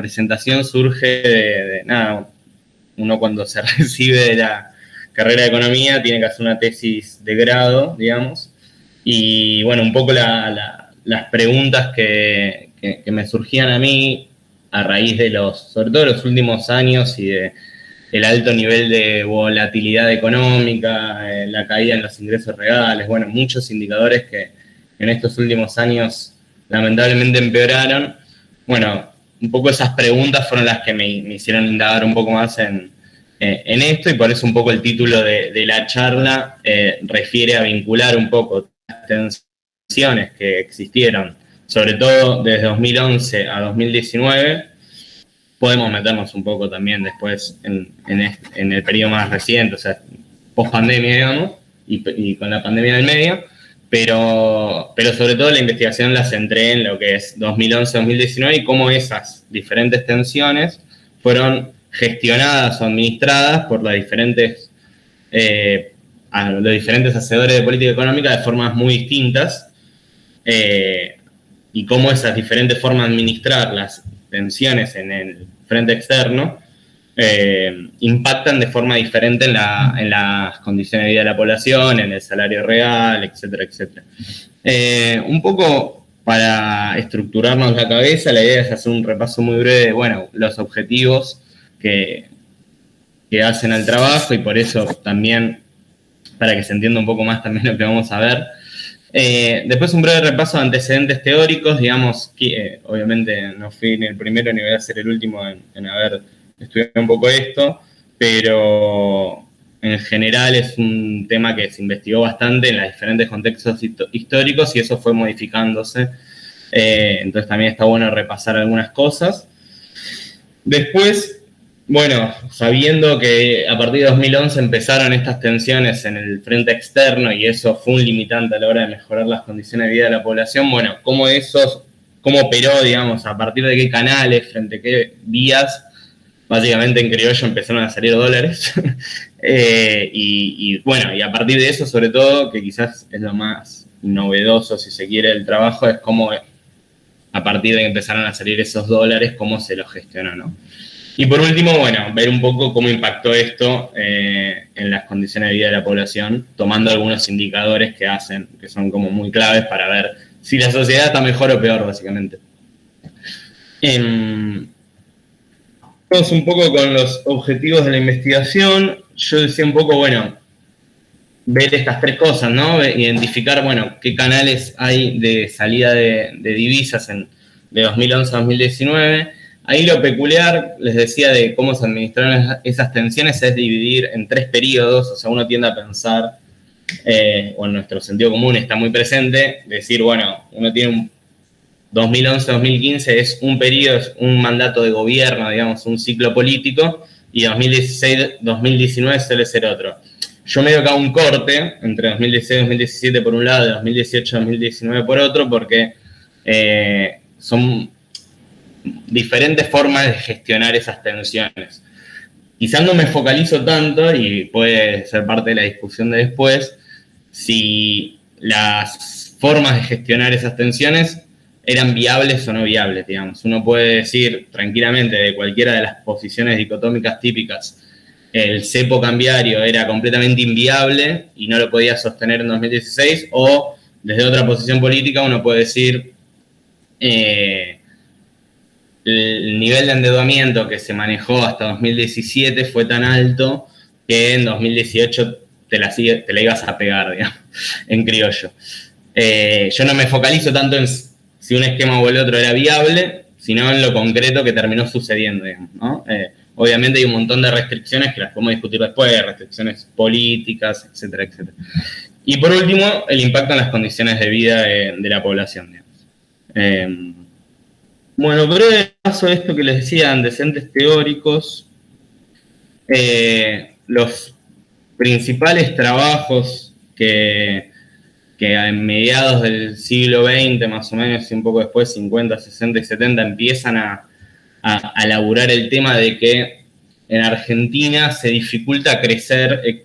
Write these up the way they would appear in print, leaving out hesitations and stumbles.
presentación surge nada, uno cuando se recibe de la carrera de economía tiene que hacer una tesis de grado, digamos, y bueno, un poco las preguntas que me surgían a mí a raíz de sobre todo los últimos años y el alto nivel de volatilidad económica, la caída en los ingresos reales, bueno, muchos indicadores que en estos últimos años lamentablemente empeoraron. Bueno, un poco esas preguntas fueron las que me hicieron indagar un poco más en esto, y por eso un poco el título de la charla refiere a vincular un poco las tensiones que existieron, sobre todo desde 2011 a 2019. Podemos meternos un poco también después en el periodo más reciente, o sea, post-pandemia, digamos, y con la pandemia en el medio, pero sobre todo la investigación la centré en lo que es 2011-2019 y cómo esas diferentes tensiones fueron gestionadas o administradas por los diferentes hacedores de política económica de formas muy distintas, y cómo esas diferentes formas de administrar las tensiones en el frente externo impactan de forma diferente en las condiciones de vida de la población, en el salario real, etcétera, etcétera. Un poco para estructurarnos la cabeza, la idea es hacer un repaso muy breve de, bueno, los objetivos que hacen al trabajo, y por eso también, para que se entienda un poco más también lo que vamos a ver. Después un breve repaso de antecedentes teóricos, digamos, que obviamente no fui ni el primero ni voy a ser el último en haber estudiado un poco esto, pero en general es un tema que se investigó bastante en los diferentes contextos históricos y eso fue modificándose, entonces también está bueno repasar algunas cosas. Después, bueno, sabiendo que a partir de 2011 empezaron estas tensiones en el frente externo y eso fue un limitante a la hora de mejorar las condiciones de vida de la población, bueno, cómo operó, digamos, a partir de qué canales, frente a qué vías, básicamente en criollo empezaron a salir dólares. Y bueno, y a partir de eso, sobre todo, que quizás es lo más novedoso, si se quiere, del trabajo, es cómo a partir de que empezaron a salir esos dólares, cómo se los gestionó, ¿no? Y por último, bueno, ver un poco cómo impactó esto en las condiciones de vida de la población, tomando algunos indicadores que son como muy claves para ver si la sociedad está mejor o peor, básicamente. Vamos un poco con los objetivos de la investigación. Yo decía un poco, bueno, ver estas tres cosas, ¿no? Identificar, bueno, qué canales hay de salida de divisas de 2011 a 2019. Ahí lo peculiar, les decía, de cómo se administraron esas tensiones es dividir en tres periodos. O sea, uno tiende a pensar, o en nuestro sentido común está muy presente, decir, bueno, uno tiene un 2011-2015 es un periodo, es un mandato de gobierno, digamos, un ciclo político, y 2016-2019 suele ser otro. Yo medio que hago un corte entre 2016-2017 por un lado y 2018-2019 por otro, porque son diferentes formas de gestionar esas tensiones. Quizás no me focalizo tanto, y puede ser parte de la discusión de después, si las formas de gestionar esas tensiones eran viables o no viables, digamos. Uno puede decir tranquilamente de cualquiera de las posiciones dicotómicas típicas, el cepo cambiario era completamente inviable y no lo podía sostener en 2016, o desde otra posición política uno puede decir el nivel de endeudamiento que se manejó hasta 2017 fue tan alto que en 2018 te la ibas a pegar, digamos, en criollo. Yo no me focalizo tanto en si un esquema o el otro era viable, sino en lo concreto que terminó sucediendo, digamos, ¿no? Obviamente hay un montón de restricciones que las podemos discutir después, restricciones políticas, etcétera, etcétera. Y por último, el impacto en las condiciones de vida de la población, digamos. Bueno, breve paso de esto que les decía, antecedentes teóricos. Los principales trabajos que en mediados del siglo XX, más o menos, y un poco después, 50, 60 y 70, empiezan a elaborar el tema de que en Argentina se dificulta crecer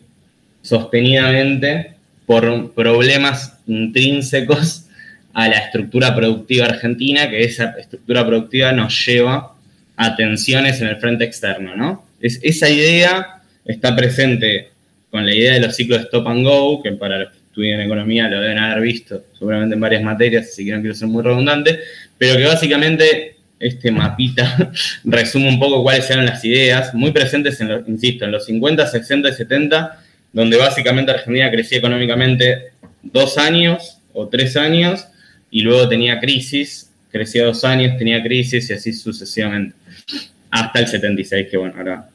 sostenidamente por problemas intrínsecos a la estructura productiva argentina, que esa estructura productiva nos lleva a tensiones en el frente externo, ¿no? Esa idea está presente con la idea de los ciclos de stop and go, que para los que estudian economía lo deben haber visto seguramente en varias materias, así que no quiero ser muy redundante, pero que básicamente este mapita resume un poco cuáles eran las ideas, muy presentes, insisto, en los 50, 60 y 70, donde básicamente Argentina crecía económicamente 2 años o 3 años, y luego tenía crisis, crecía 2 años, tenía crisis, y así sucesivamente, hasta el 76, que bueno, ahora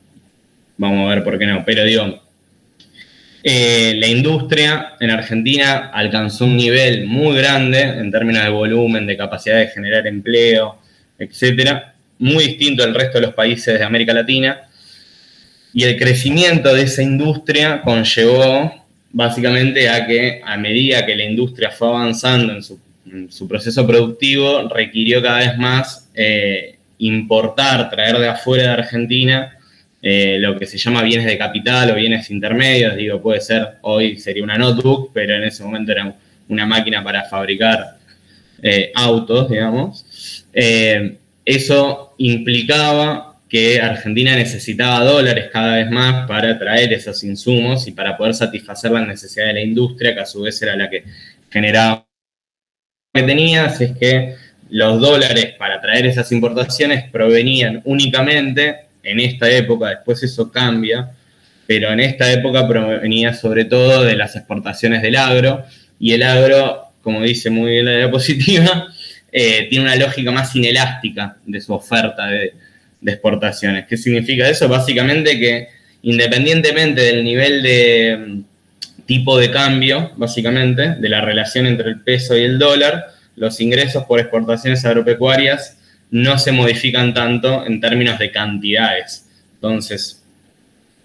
vamos a ver por qué no, pero digo, la industria en Argentina alcanzó un nivel muy grande en términos de volumen, de capacidad de generar empleo, etcétera, muy distinto al resto de los países de América Latina, y el crecimiento de esa industria conllevó básicamente a que, a medida que la industria fue avanzando en su proceso productivo, requirió cada vez más importar, traer de afuera de Argentina lo que se llama bienes de capital o bienes intermedios. Digo, puede ser, hoy sería una notebook, pero en ese momento era una máquina para fabricar autos, digamos. Eso implicaba que Argentina necesitaba dólares cada vez más para traer esos insumos y para poder satisfacer la necesidad de la industria, que a su vez era la que generaba. Lo que tenías es que los dólares para traer esas importaciones provenían únicamente en esta época, después eso cambia, pero en esta época provenía sobre todo de las exportaciones del agro, y el agro, como dice muy bien la diapositiva, tiene una lógica más inelástica de su oferta de exportaciones. ¿Qué significa eso? Básicamente que independientemente del nivel de tipo de cambio, básicamente, de la relación entre el peso y el dólar, los ingresos por exportaciones agropecuarias no se modifican tanto en términos de cantidades. Entonces,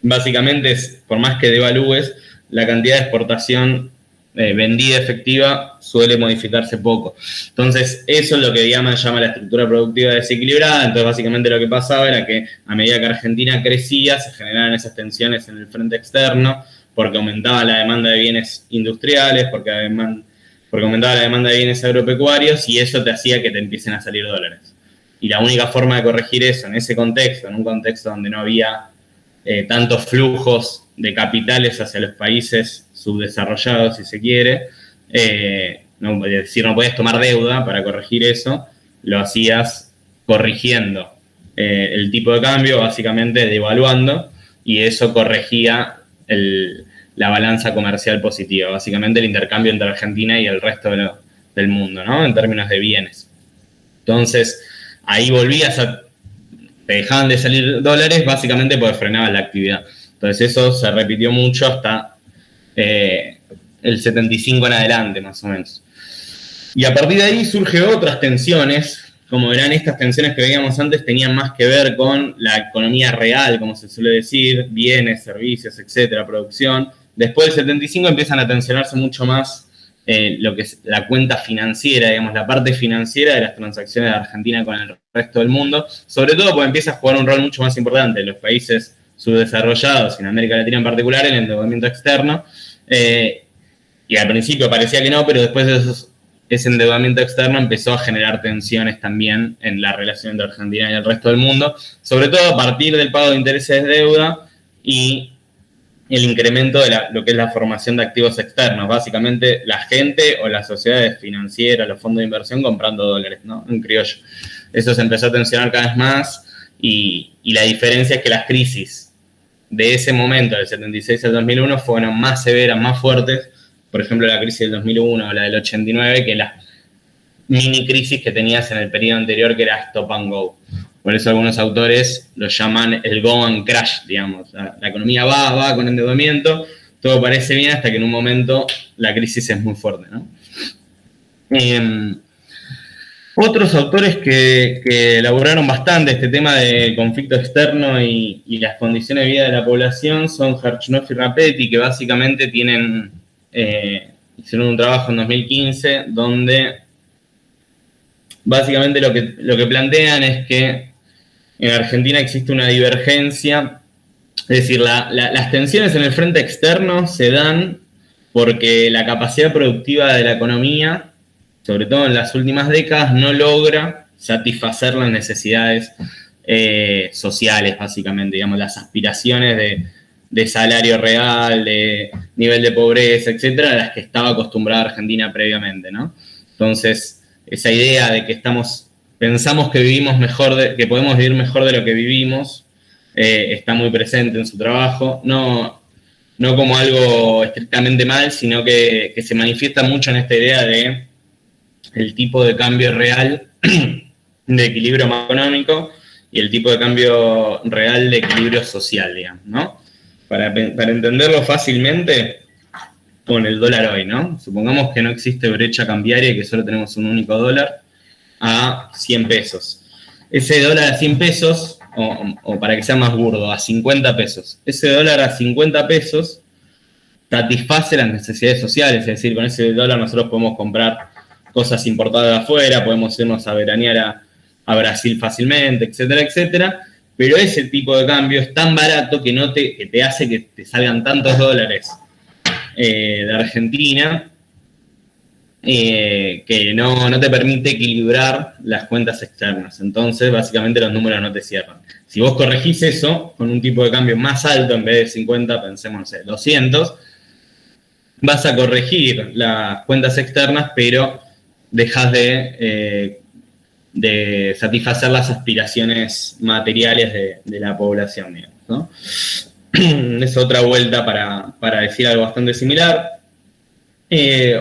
básicamente, por más que devalúes, la cantidad de exportación vendida efectiva suele modificarse poco. Entonces, eso es lo que llama la estructura productiva desequilibrada. Entonces, básicamente lo que pasaba era que a medida que Argentina crecía, se generaban esas tensiones en el frente externo, porque aumentaba la demanda de bienes industriales, porque aumentaba la demanda de bienes agropecuarios, y eso te hacía que te empiecen a salir dólares. Y la única forma de corregir eso en ese contexto, en un contexto donde no había tantos flujos de capitales hacia los países subdesarrollados, si se quiere, no, es decir, no podías tomar deuda para corregir eso, lo hacías corrigiendo el tipo de cambio, básicamente devaluando, y eso corregía la balanza comercial positiva, básicamente el intercambio entre Argentina y el resto del mundo, ¿no? En términos de bienes. Entonces, ahí te dejaban de salir dólares básicamente porque frenaban la actividad. Entonces eso se repitió mucho hasta el 75 en adelante, más o menos. Y a partir de ahí surgen otras tensiones. Como verán, estas tensiones que veíamos antes tenían más que ver con la economía real, como se suele decir, bienes, servicios, etcétera, producción. Después del 75 empiezan a tensionarse mucho más lo que es la cuenta financiera, digamos, la parte financiera de las transacciones de Argentina con el resto del mundo, sobre todo porque empieza a jugar un rol mucho más importante en los países subdesarrollados, en América Latina en particular, el endeudamiento externo, y al principio parecía que no, pero después ese endeudamiento externo empezó a generar tensiones también en la relación entre Argentina y el resto del mundo, sobre todo a partir del pago de intereses de deuda y el incremento de lo que es la formación de activos externos, básicamente la gente o las sociedades financieras, los fondos de inversión comprando dólares, ¿no? En criollo. Eso se empezó a tensionar cada vez más, y la diferencia es que las crisis de ese momento, del 76 al 2001, fueron más severas, más fuertes, por ejemplo la crisis del 2001 o la del 89, que las mini crisis que tenías en el periodo anterior, que era stop and go. Por eso algunos autores lo llaman el go and crash, digamos. La economía va con endeudamiento, todo parece bien hasta que en un momento la crisis es muy fuerte, ¿no? Otros autores que elaboraron bastante este tema del conflicto externo y las condiciones de vida de la población son Herchnoff y Rapetti, que básicamente hicieron un trabajo en 2015 donde básicamente lo que plantean es que en Argentina existe una divergencia, es decir, las tensiones en el frente externo se dan porque la capacidad productiva de la economía, sobre todo en las últimas décadas, no logra satisfacer las necesidades sociales, básicamente, digamos, las aspiraciones de salario real, de nivel de pobreza, etcétera, a las que estaba acostumbrada Argentina previamente, ¿no? Entonces, esa idea de que pensamos que vivimos mejor, que podemos vivir mejor de lo que vivimos, está muy presente en su trabajo, no como algo estrictamente mal, sino que se manifiesta mucho en esta idea de el tipo de cambio real de equilibrio macroeconómico y el tipo de cambio real de equilibrio social, digamos, ¿no? Para entenderlo fácilmente, con el dólar hoy, ¿no? Supongamos que no existe brecha cambiaria y que solo tenemos un único dólar a 100 pesos. Ese dólar a 100 pesos, o para que sea más burdo, a 50 pesos. Ese dólar a 50 pesos satisface las necesidades sociales, es decir, con ese dólar nosotros podemos comprar cosas importadas de afuera, podemos irnos a veranear a Brasil fácilmente, etcétera, etcétera, pero ese tipo de cambio es tan barato que te hace que te salgan tantos dólares de Argentina que no te permite equilibrar las cuentas externas. Entonces, básicamente, los números no te cierran. Si vos corregís eso con un tipo de cambio más alto, en vez de 50, pensemos, no sé, 200, vas a corregir las cuentas externas, pero dejas de satisfacer las aspiraciones materiales de la población, digamos, ¿no? Es otra vuelta para decir algo bastante similar.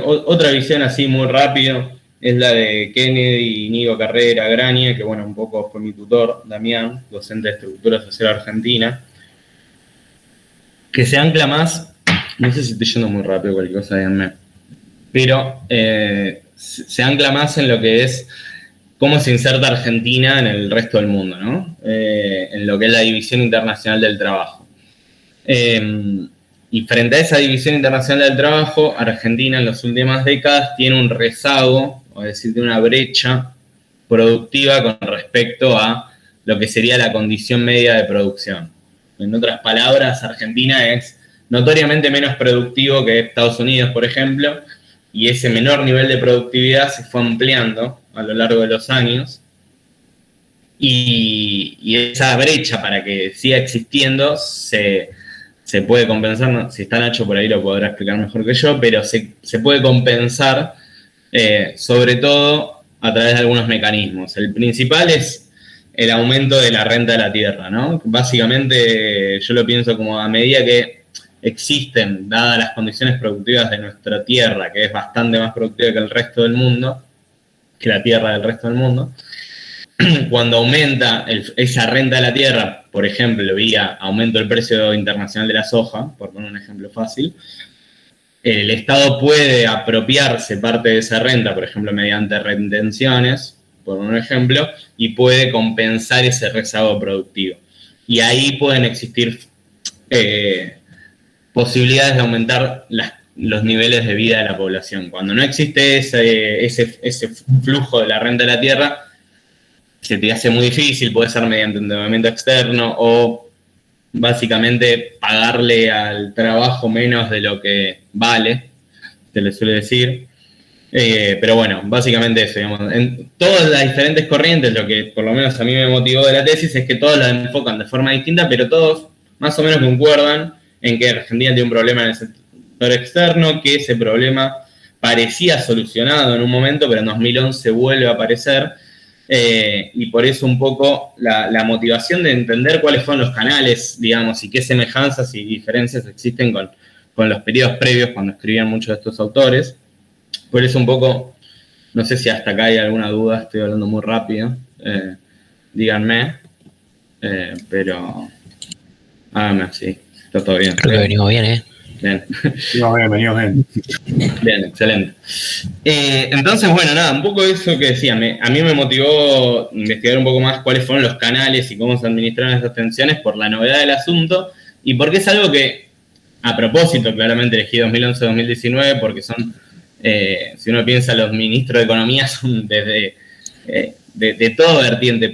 Otra visión así muy rápido es la de Kennedy, Íñigo Carrera, Graña, que bueno, un poco fue mi tutor, Damián, docente de estructura social argentina, que se ancla más, no sé si estoy yendo muy rápido, cualquier cosa, díganme, pero se ancla más en lo que es cómo se inserta Argentina en el resto del mundo, ¿no? En lo que es la División Internacional del Trabajo. Y frente a esa División Internacional del Trabajo, Argentina en las últimas décadas tiene un rezago, o decir, tiene una brecha productiva con respecto a lo que sería la condición media de producción. En otras palabras, Argentina es notoriamente menos productivo que Estados Unidos, por ejemplo, y ese menor nivel de productividad se fue ampliando a lo largo de los años. Y esa brecha, para que siga existiendo, se puede compensar, ¿no? Si está Nacho por ahí lo podrá explicar mejor que yo, pero se puede compensar sobre todo a través de algunos mecanismos. El principal es el aumento de la renta de la tierra, ¿no? Básicamente yo lo pienso como a medida que existen, dadas las condiciones productivas de nuestra tierra, que es bastante más productiva que el resto del mundo, que la tierra del resto del mundo, cuando aumenta esa renta de la tierra, por ejemplo, vía aumento del precio internacional de la soja, por poner un ejemplo fácil, el Estado puede apropiarse parte de esa renta, por ejemplo, mediante retenciones, por un ejemplo, y puede compensar ese rezago productivo. Y ahí pueden existir posibilidades de aumentar los niveles de vida de la población. Cuando no existe ese flujo de la renta de la tierra, se te hace muy difícil, puede ser mediante endeudamiento externo o básicamente pagarle al trabajo menos de lo que vale, se le suele decir. Pero bueno, básicamente eso, digamos. En todas las diferentes corrientes, lo que por lo menos a mí me motivó de la tesis es que todos la enfocan de forma distinta, pero todos más o menos concuerdan en que Argentina tiene un problema en el sector externo, que ese problema parecía solucionado en un momento, pero en 2011 vuelve a aparecer. Y por eso un poco la motivación de entender cuáles fueron los canales, digamos, y qué semejanzas y diferencias existen con los periodos previos cuando escribían muchos de estos autores. Por eso un poco, no sé si hasta acá hay alguna duda, estoy hablando muy rápido, díganme, pero háganme así, está todo bien. Creo que venimos bien, ¿eh? Bien. Venimos bien. Bien, excelente. Entonces, bueno, nada, un poco eso que decía, a mí me motivó investigar un poco más cuáles fueron los canales y cómo se administraron esas tensiones por la novedad del asunto y porque es algo que, a propósito, claramente elegí 2011-2019 porque son, si uno piensa, los ministros de Economía son desde de toda vertiente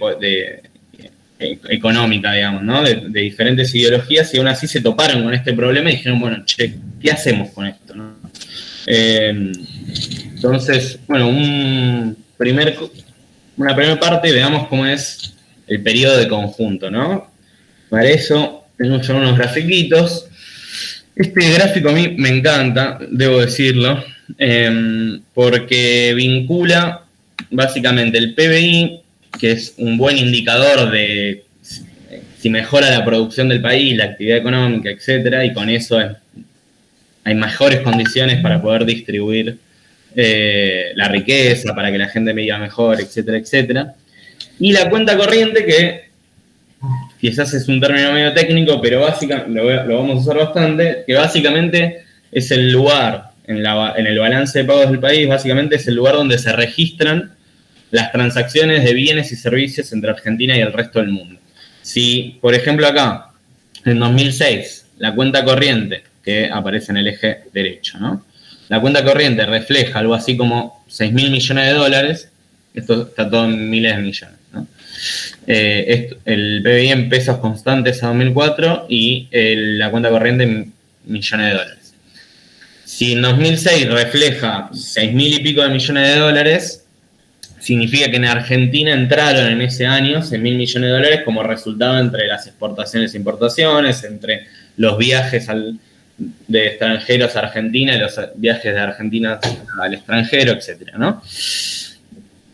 económica, digamos, ¿no? De diferentes ideologías y aún así se toparon con este problema y dijeron, bueno, che, ¿qué hacemos con esto, no? Entonces, bueno, una primera parte, veamos cómo es el periodo de conjunto, ¿no? Para eso tengo yo unos grafiquitos. Este gráfico a mí me encanta, debo decirlo, porque vincula básicamente el PBI, que es un buen indicador de si mejora la producción del país, la actividad económica, etcétera, y con eso hay mejores condiciones para poder distribuir la riqueza, para que la gente viva mejor, etcétera, etcétera. Y la cuenta corriente, que quizás es un término medio técnico, pero básicamente lo vamos a usar bastante, que básicamente es el lugar en el balance de pagos del país, básicamente es el lugar donde se registran las transacciones de bienes y servicios entre Argentina y el resto del mundo. Si, por ejemplo, acá, en 2006, la cuenta corriente, que aparece en el eje derecho, ¿no? La cuenta corriente refleja algo así como 6.000 millones de dólares, esto está todo en miles de millones, ¿no? El PBI en pesos constantes a 2004 y la cuenta corriente en millones de dólares. Si en 2006 refleja 6.000 y pico de millones de dólares, significa que en Argentina entraron en ese año 6.000 millones de dólares como resultado entre las exportaciones e importaciones, entre los viajes de extranjeros a Argentina y los viajes de Argentina al extranjero, etcétera, ¿no?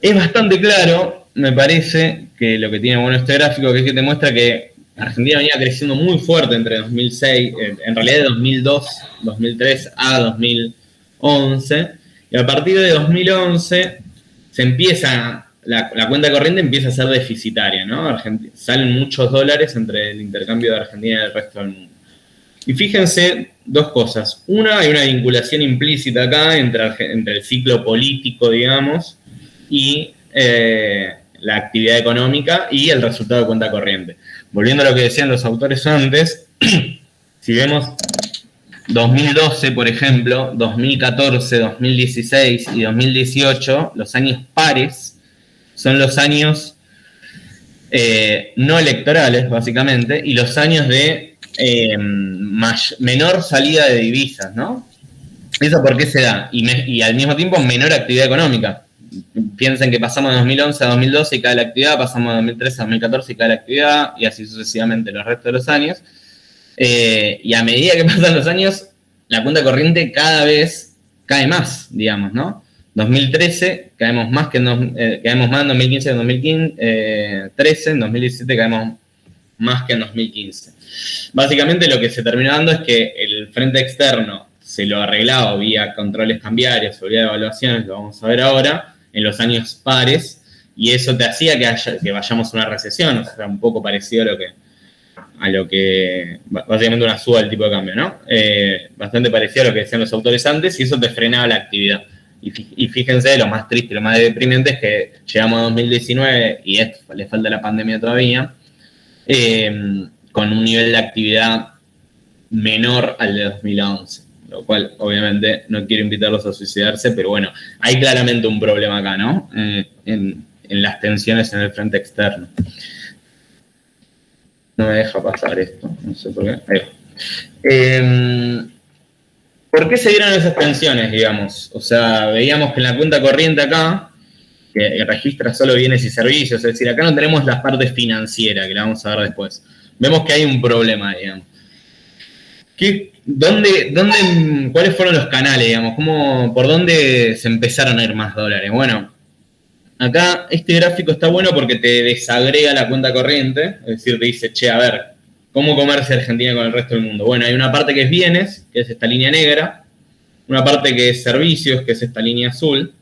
Es bastante claro, me parece, que lo que tiene bueno este gráfico, que es que te muestra que Argentina venía creciendo muy fuerte entre 2006, en realidad de 2002, 2003 a 2011, y a partir de 2011 se empieza, la cuenta corriente empieza a ser deficitaria, ¿no? Salen muchos dólares entre el intercambio de Argentina y el resto del mundo. Y fíjense dos cosas. Una, hay una vinculación implícita acá entre el ciclo político, digamos, y la actividad económica y el resultado de cuenta corriente. Volviendo a lo que decían los autores antes, si vemos 2012, por ejemplo, 2014, 2016 y 2018, los años pares son los años no electorales, básicamente, y los años de menor salida de divisas, ¿no? ¿Eso por qué se da? Y al mismo tiempo menor actividad económica. Piensen que pasamos de 2011 a 2012 y cae la actividad, pasamos de 2013 a 2014 y cae la actividad, y así sucesivamente los restos de los años. Y a medida que pasan los años, la cuenta corriente cada vez cae más, digamos, ¿no? 2013 caemos más en 2015 que en 2013, en 2017 caemos más que en 2015. Básicamente lo que se terminó dando es que el frente externo se lo arreglaba vía controles cambiarios o vía evaluaciones, lo vamos a ver ahora, en los años pares, y eso te hacía que vayamos a una recesión, o sea, un poco parecido a lo que básicamente una suba del tipo de cambio, ¿no? Bastante parecido a lo que decían los autores antes, y eso te frenaba la actividad. Y fíjense, lo más triste, lo más deprimente es que llegamos a 2019 y le falta la pandemia todavía, con un nivel de actividad menor al de 2011, lo cual obviamente no quiero invitarlos a suicidarse, pero bueno, hay claramente un problema acá, ¿no? En las tensiones en el frente externo. No me deja pasar esto, no sé por qué. ¿Por qué se dieron esas tensiones, digamos? O sea, veíamos que en la cuenta corriente acá, que registra solo bienes y servicios, es decir, acá no tenemos la parte financiera, que la vamos a ver después. Vemos que hay un problema, digamos. ¿Cuáles fueron los canales, digamos? ¿Por dónde se empezaron a ir más dólares? Bueno, acá este gráfico está bueno porque te desagrega la cuenta corriente, es decir, te dice, che, a ver, ¿cómo comercia Argentina con el resto del mundo? Bueno, hay una parte que es bienes, que es esta línea negra, una parte que es servicios, que es esta línea azul,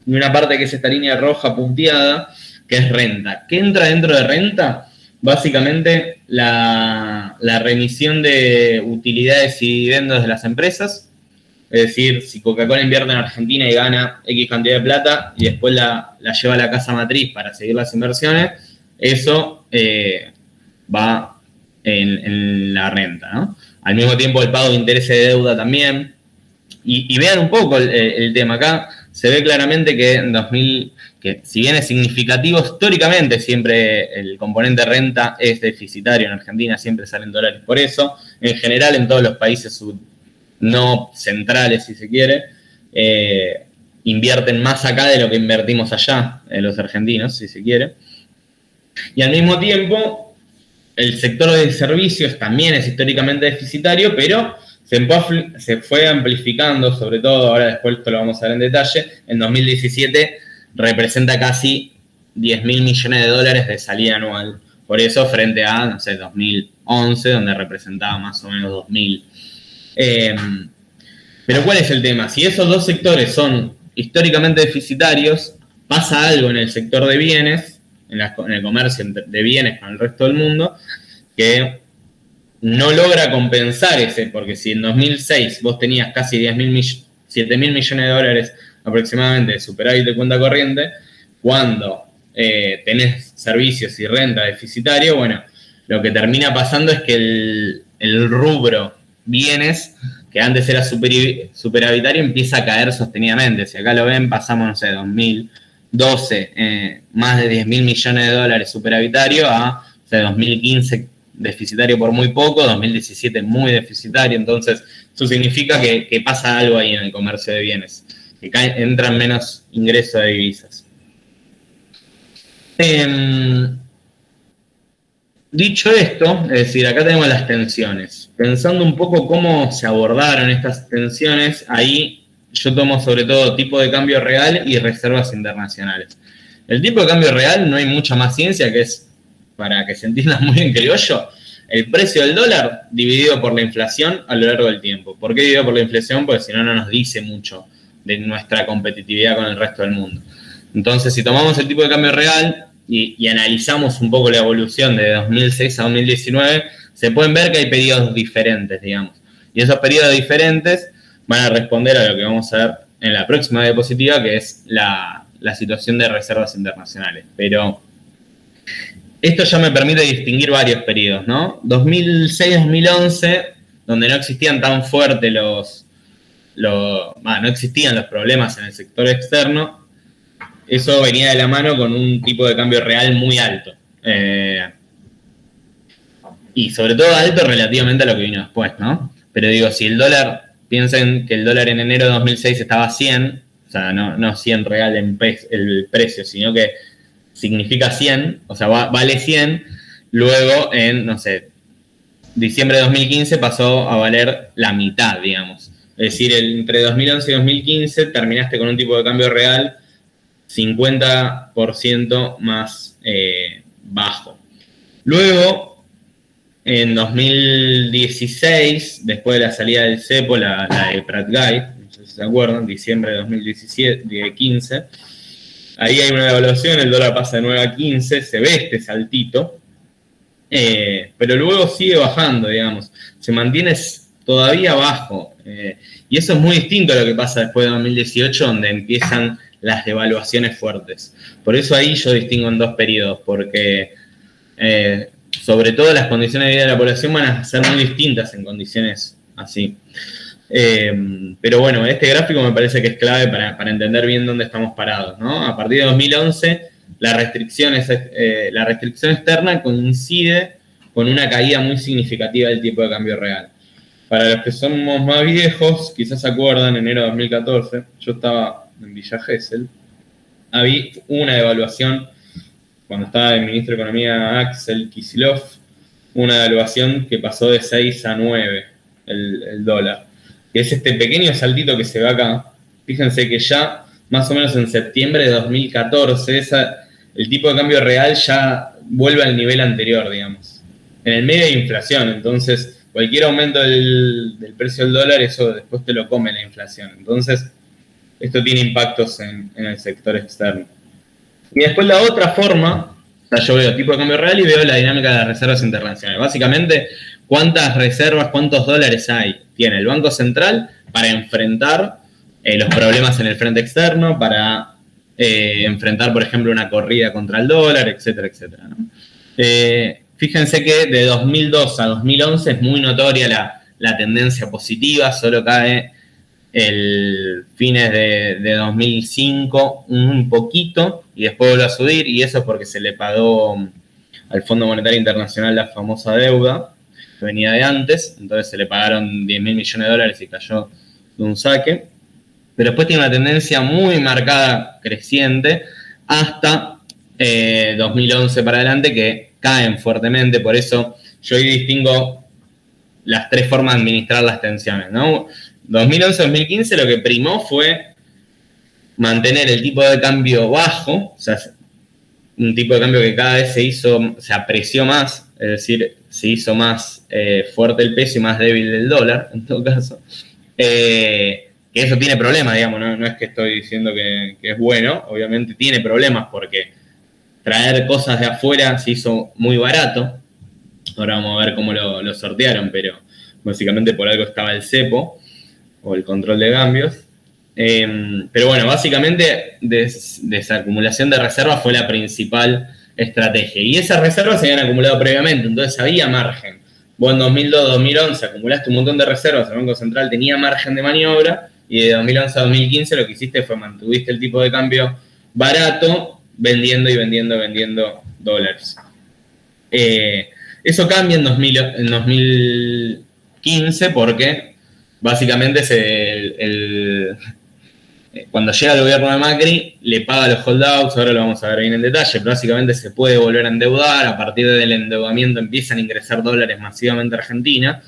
y una parte que es esta línea roja punteada, que es renta. ¿Qué entra dentro de renta? Básicamente la remisión de utilidades y dividendos de las empresas. Es decir, si Coca-Cola invierte en Argentina y gana X cantidad de plata y después la lleva a la casa matriz para seguir las inversiones, eso va en la renta, ¿no? Al mismo tiempo el pago de intereses de deuda también. Y vean un poco el tema acá. Se ve claramente que si bien es significativo históricamente, siempre el componente renta es deficitario en Argentina, siempre salen dólares por eso. En general, en todos los países no centrales, si se quiere, invierten más acá de lo que invertimos allá, los argentinos, si se quiere. Y al mismo tiempo, el sector de servicios también es históricamente deficitario, pero se fue amplificando, sobre todo, ahora después esto lo vamos a ver en detalle, en 2017 representa casi 10.000 millones de dólares de salida anual. Por eso, frente a, no sé, 2011, donde representaba más o menos 2.000. Pero ¿cuál es el tema? Si esos dos sectores son históricamente deficitarios, pasa algo en el sector de bienes, en el comercio de bienes con el resto del mundo, que no logra compensar ese, porque si en 2006 vos tenías casi 7.000 millones de dólares aproximadamente de superávit de cuenta corriente, cuando tenés servicios y renta deficitario, bueno, lo que termina pasando es que el rubro bienes, que antes era superavitario, empieza a caer sostenidamente. Si acá lo ven, pasamos, no sé, 2012, más de 10.000 millones de dólares superavitario a, o sea, 2015 deficitario por muy poco, 2017 muy deficitario. Entonces, eso significa que pasa algo ahí en el comercio de bienes, que entran menos ingresos de divisas. Dicho esto, es decir, acá tenemos las tensiones. Pensando un poco cómo se abordaron estas tensiones, ahí yo tomo sobre todo tipo de cambio real y reservas internacionales. El tipo de cambio real no hay mucha más ciencia, que es, para que se entienda muy bien criollo, el precio del dólar dividido por la inflación a lo largo del tiempo. ¿Por qué dividido por la inflación? Porque si no, no nos dice mucho de nuestra competitividad con el resto del mundo. Entonces, si tomamos el tipo de cambio real y analizamos un poco la evolución de 2006 a 2019, se pueden ver que hay periodos diferentes, digamos. Y esos periodos diferentes van a responder a lo que vamos a ver en la próxima diapositiva, que es la situación de reservas internacionales. Pero esto ya me permite distinguir varios periodos, ¿no? 2006-2011, donde no existían tan fuertes no existían los problemas en el sector externo. Eso venía de la mano con un tipo de cambio real muy alto. Y sobre todo alto relativamente a lo que vino después, ¿no? Pero digo, si el dólar, piensen que el dólar en enero de 2006 estaba a 100, o sea, no 100 real en el precio, sino que significa 100, o sea, vale 100, luego en, no sé, diciembre de 2015 pasó a valer la mitad, digamos. Es decir, entre 2011 y 2015 terminaste con un tipo de cambio real 50% más bajo. Luego, en 2016, después de la salida del cepo, la de Pratt Guide, no sé si se acuerdan, diciembre de 2015, ahí hay una devaluación, el dólar pasa de 9 a 15, se ve este saltito, pero luego sigue bajando, digamos, se mantiene todavía bajo, y eso es muy distinto a lo que pasa después de 2018, donde empiezan las devaluaciones fuertes. Por eso ahí yo distingo en dos periodos, porque sobre todo las condiciones de vida de la población van a ser muy distintas en condiciones así. Pero bueno, este gráfico me parece que es clave para entender bien dónde estamos parados, ¿no? A partir de 2011, la restricción externa coincide con una caída muy significativa del tipo de cambio real. Para los que somos más viejos, quizás se acuerdan, enero de 2014, yo estaba en Villa Gesell, había una devaluación, cuando estaba el ministro de Economía Axel Kicillof, una devaluación que pasó de 6 a 9 el dólar, que es este pequeño saltito que se ve acá. Fíjense que ya más o menos en septiembre de 2014 el tipo de cambio real ya vuelve al nivel anterior, digamos. En el medio de inflación, entonces cualquier aumento del precio del dólar, eso después te lo come la inflación. Entonces, esto tiene impactos en el sector externo. Y después la otra forma, o sea, yo veo tipo de cambio real y veo la dinámica de las reservas internacionales. Básicamente, cuántas reservas, cuántos dólares tiene el Banco Central para enfrentar los problemas en el frente externo, para enfrentar, por ejemplo, una corrida contra el dólar, etcétera, etcétera, ¿no? Fíjense que de 2002 a 2011 es muy notoria la tendencia positiva, solo cae el fines de 2005 un poquito y después vuelve a subir, y eso es porque se le pagó al Fondo Monetario Internacional la famosa deuda que venía de antes, entonces se le pagaron 10.000 millones de dólares y cayó de un saque, pero después tiene una tendencia muy marcada creciente hasta 2011 para adelante que caen fuertemente, por eso yo hoy distingo las tres formas de administrar las tensiones, ¿no? 2011-2015 lo que primó fue mantener el tipo de cambio bajo, o sea, un tipo de cambio que cada vez se apreció más, es decir, se hizo más fuerte el peso y más débil el dólar, en todo caso. Que eso tiene problemas, digamos, no es que estoy diciendo que es bueno, obviamente tiene problemas porque traer cosas de afuera se hizo muy barato. Ahora vamos a ver cómo lo sortearon, pero básicamente por algo estaba el cepo o el control de cambios. Pero bueno, básicamente desacumulación de reservas fue la principal estrategia. Y esas reservas se habían acumulado previamente, entonces había margen. Vos en 2002-2011 acumulaste un montón de reservas, el Banco Central tenía margen de maniobra, y de 2011 a 2015 lo que hiciste fue mantuviste el tipo de cambio barato, vendiendo dólares. Eso cambia en 2015 porque básicamente cuando llega el gobierno de Macri le paga los holdouts, ahora lo vamos a ver bien en detalle, pero básicamente se puede volver a endeudar, a partir del endeudamiento empiezan a ingresar dólares masivamente a Argentina,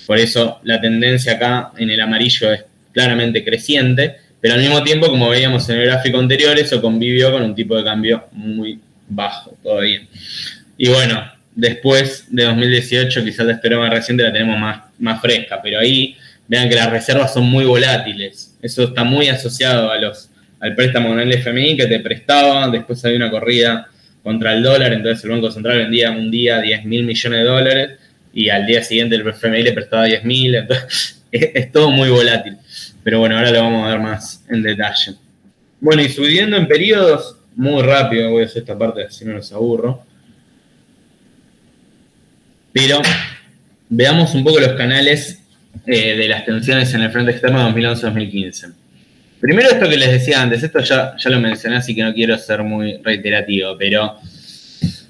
por eso la tendencia acá en el amarillo es claramente creciente, pero al mismo tiempo, como veíamos en el gráfico anterior, eso convivió con un tipo de cambio muy bajo todavía. Y bueno, después de 2018, quizás la historia más reciente la tenemos más fresca, pero ahí vean que las reservas son muy volátiles. Eso está muy asociado al préstamo con el FMI que te prestaba, después había una corrida contra el dólar, entonces el Banco Central vendía un día 10.000 millones de dólares y al día siguiente el FMI le prestaba 10.000, entonces es todo muy volátil. Pero bueno, ahora lo vamos a ver más en detalle. Bueno, y subiendo en periodos, muy rápido, voy a hacer esta parte así no los aburro. Pero veamos un poco los canales de las tensiones en el frente externo 2011-2015. Primero esto que les decía antes, esto ya lo mencioné, así que no quiero ser muy reiterativo, pero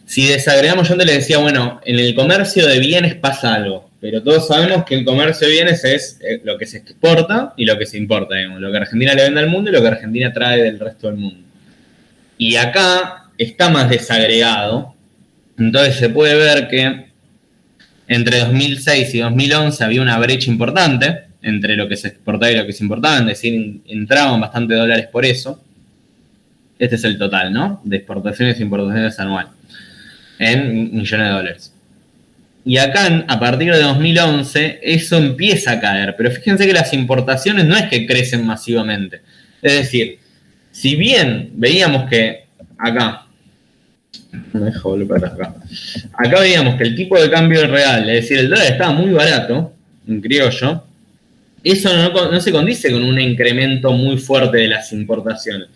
si desagregamos, yo antes les decía, bueno, en el comercio de bienes pasa algo, pero todos sabemos que el comercio de bienes es lo que se exporta y lo que se importa, digamos, lo que Argentina le vende al mundo y lo que Argentina trae del resto del mundo. Y acá está más desagregado, entonces se puede ver que entre 2006 y 2011 había una brecha importante entre lo que se exportaba y lo que se importaba, es decir, entraban bastante dólares por eso. Este es el total, ¿no? De exportaciones e importaciones anual en millones de dólares. Y acá, a partir de 2011, eso empieza a caer. Pero fíjense que las importaciones no es que crecen masivamente. Es decir, si bien veíamos que acá, no dejo volver para acá. Acá veíamos que el tipo de cambio real, es decir, el dólar estaba muy barato, en criollo. Eso no se condice con un incremento muy fuerte de las importaciones.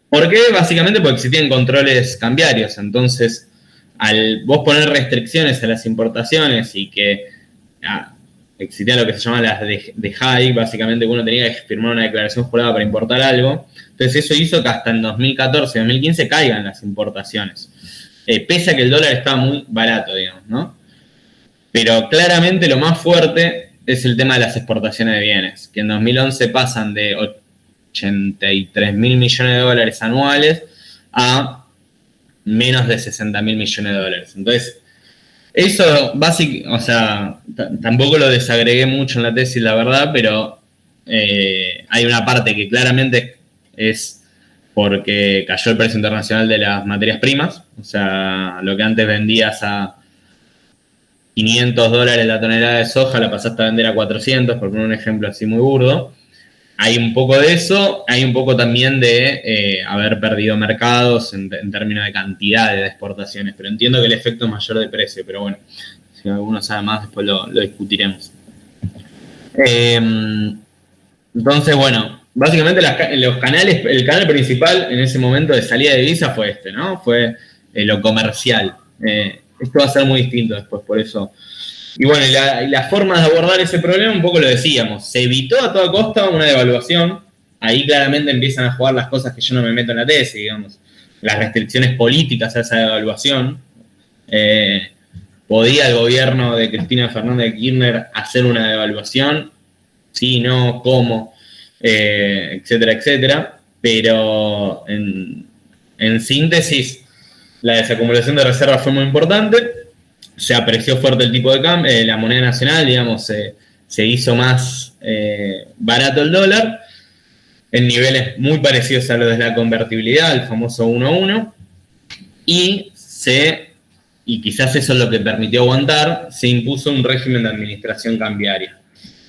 ¿Por qué? Básicamente porque existían controles cambiarios. Entonces, al vos poner restricciones a las importaciones y que existían lo que se llaman las de high, básicamente uno tenía que firmar una declaración jurada para importar algo. Entonces eso hizo que hasta en 2014 y 2015 caigan las importaciones. Pese a que el dólar estaba muy barato, digamos, ¿no? Pero claramente lo más fuerte es el tema de las exportaciones de bienes, que en 2011 pasan de 83.000 millones de dólares anuales a menos de 60.000 millones de dólares. Entonces, eso o sea, tampoco lo desagregué mucho en la tesis, la verdad, pero hay una parte que claramente es porque cayó el precio internacional de las materias primas, o sea, lo que antes vendías a $500 la tonelada de soja, la pasaste a vender a 400, por poner un ejemplo así muy burdo. Hay un poco de eso, hay un poco también de haber perdido mercados en términos de cantidad de exportaciones, pero entiendo que el efecto es mayor de precio, pero bueno, si alguno sabe más, después lo discutiremos. Entonces, bueno, básicamente los canales, el canal principal en ese momento de salida de divisa fue este, ¿no? Fue lo comercial. Esto va a ser muy distinto después, por eso. Y bueno, y la forma de abordar ese problema, un poco lo decíamos, se evitó a toda costa una devaluación, ahí claramente empiezan a jugar las cosas que yo no me meto en la tesis, digamos, las restricciones políticas a esa devaluación. ¿Podía el gobierno de Cristina Fernández de Kirchner hacer una devaluación? Sí, no, cómo, etcétera, etcétera, pero en síntesis la desacumulación de reservas fue muy importante, se apreció fuerte el tipo de cambio, la moneda nacional, digamos, se hizo más barato el dólar, en niveles muy parecidos a los de la convertibilidad, el famoso 1-1, y quizás eso es lo que permitió aguantar, se impuso un régimen de administración cambiaria.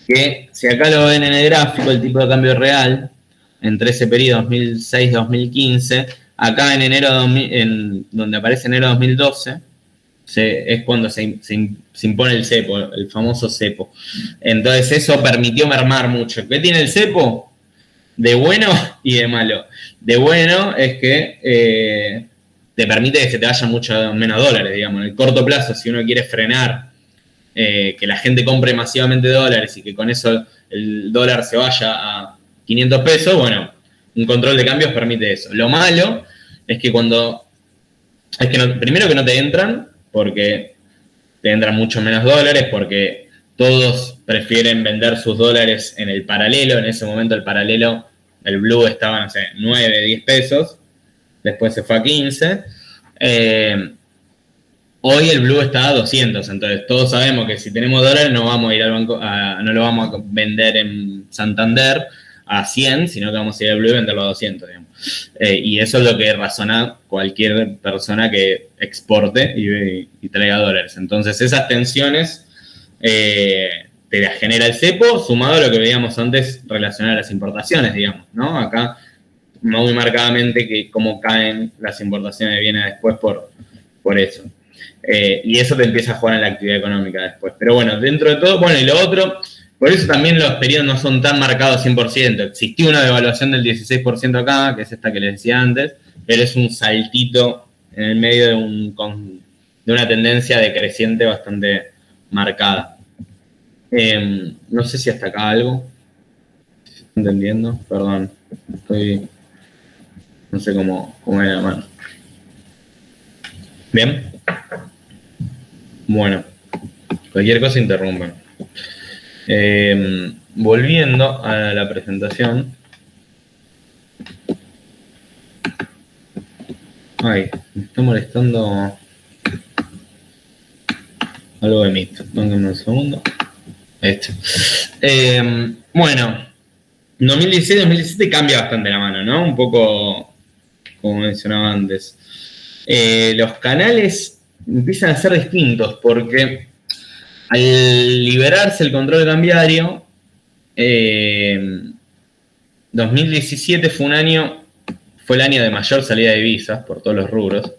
Que si acá lo ven en el gráfico, el tipo de cambio real, entre ese periodo 2006-2015, acá en enero, donde aparece enero 2012, es cuando se impone el cepo, el famoso cepo. Entonces eso permitió mermar mucho. ¿Qué tiene el cepo? De bueno y de malo. De bueno es que te permite que se te vayan mucho menos dólares, digamos. En el corto plazo, si uno quiere frenar que la gente compre masivamente dólares y que con eso el dólar se vaya a 500 pesos, bueno, un control de cambios permite eso. Lo malo es que primero que no te entran, porque te entran mucho menos dólares, porque todos prefieren vender sus dólares en el paralelo. En ese momento el paralelo, el blue estaba, no sé, 9, 10 pesos, después se fue a 15. Hoy el blue está a 200, entonces todos sabemos que si tenemos dólares no vamos a ir al banco, no lo vamos a vender en Santander a 100, sino que vamos a ir al blue y venderlo a 200, digamos. Y eso es lo que razona cualquier persona que exporte y traiga dólares. Entonces esas tensiones te las genera el cepo, sumado a lo que veíamos antes relacionado a las importaciones, digamos, ¿no? Acá muy marcadamente que cómo caen las importaciones viene después por eso. Y eso te empieza a jugar en la actividad económica después. Pero bueno, dentro de todo, bueno, y lo otro, por eso también los periodos no son tan marcados 100%. Existió una devaluación del 16% acá, que es esta que les decía antes, pero es un saltito en el medio de una tendencia decreciente bastante marcada. No sé si hasta acá algo. ¿Estoy entendiendo? Perdón. No sé cómo era la mano. ¿Bien? Bueno, cualquier cosa interrumpan. Volviendo a la presentación. Ay, me está molestando algo de Meet. Pónganme un segundo. Bueno, 2016-2017 cambia bastante la mano, ¿no? Un poco, como mencionaba antes. Los canales empiezan a ser distintos porque al liberarse el control cambiario, 2017 fue el año de mayor salida de divisas por todos los rubros,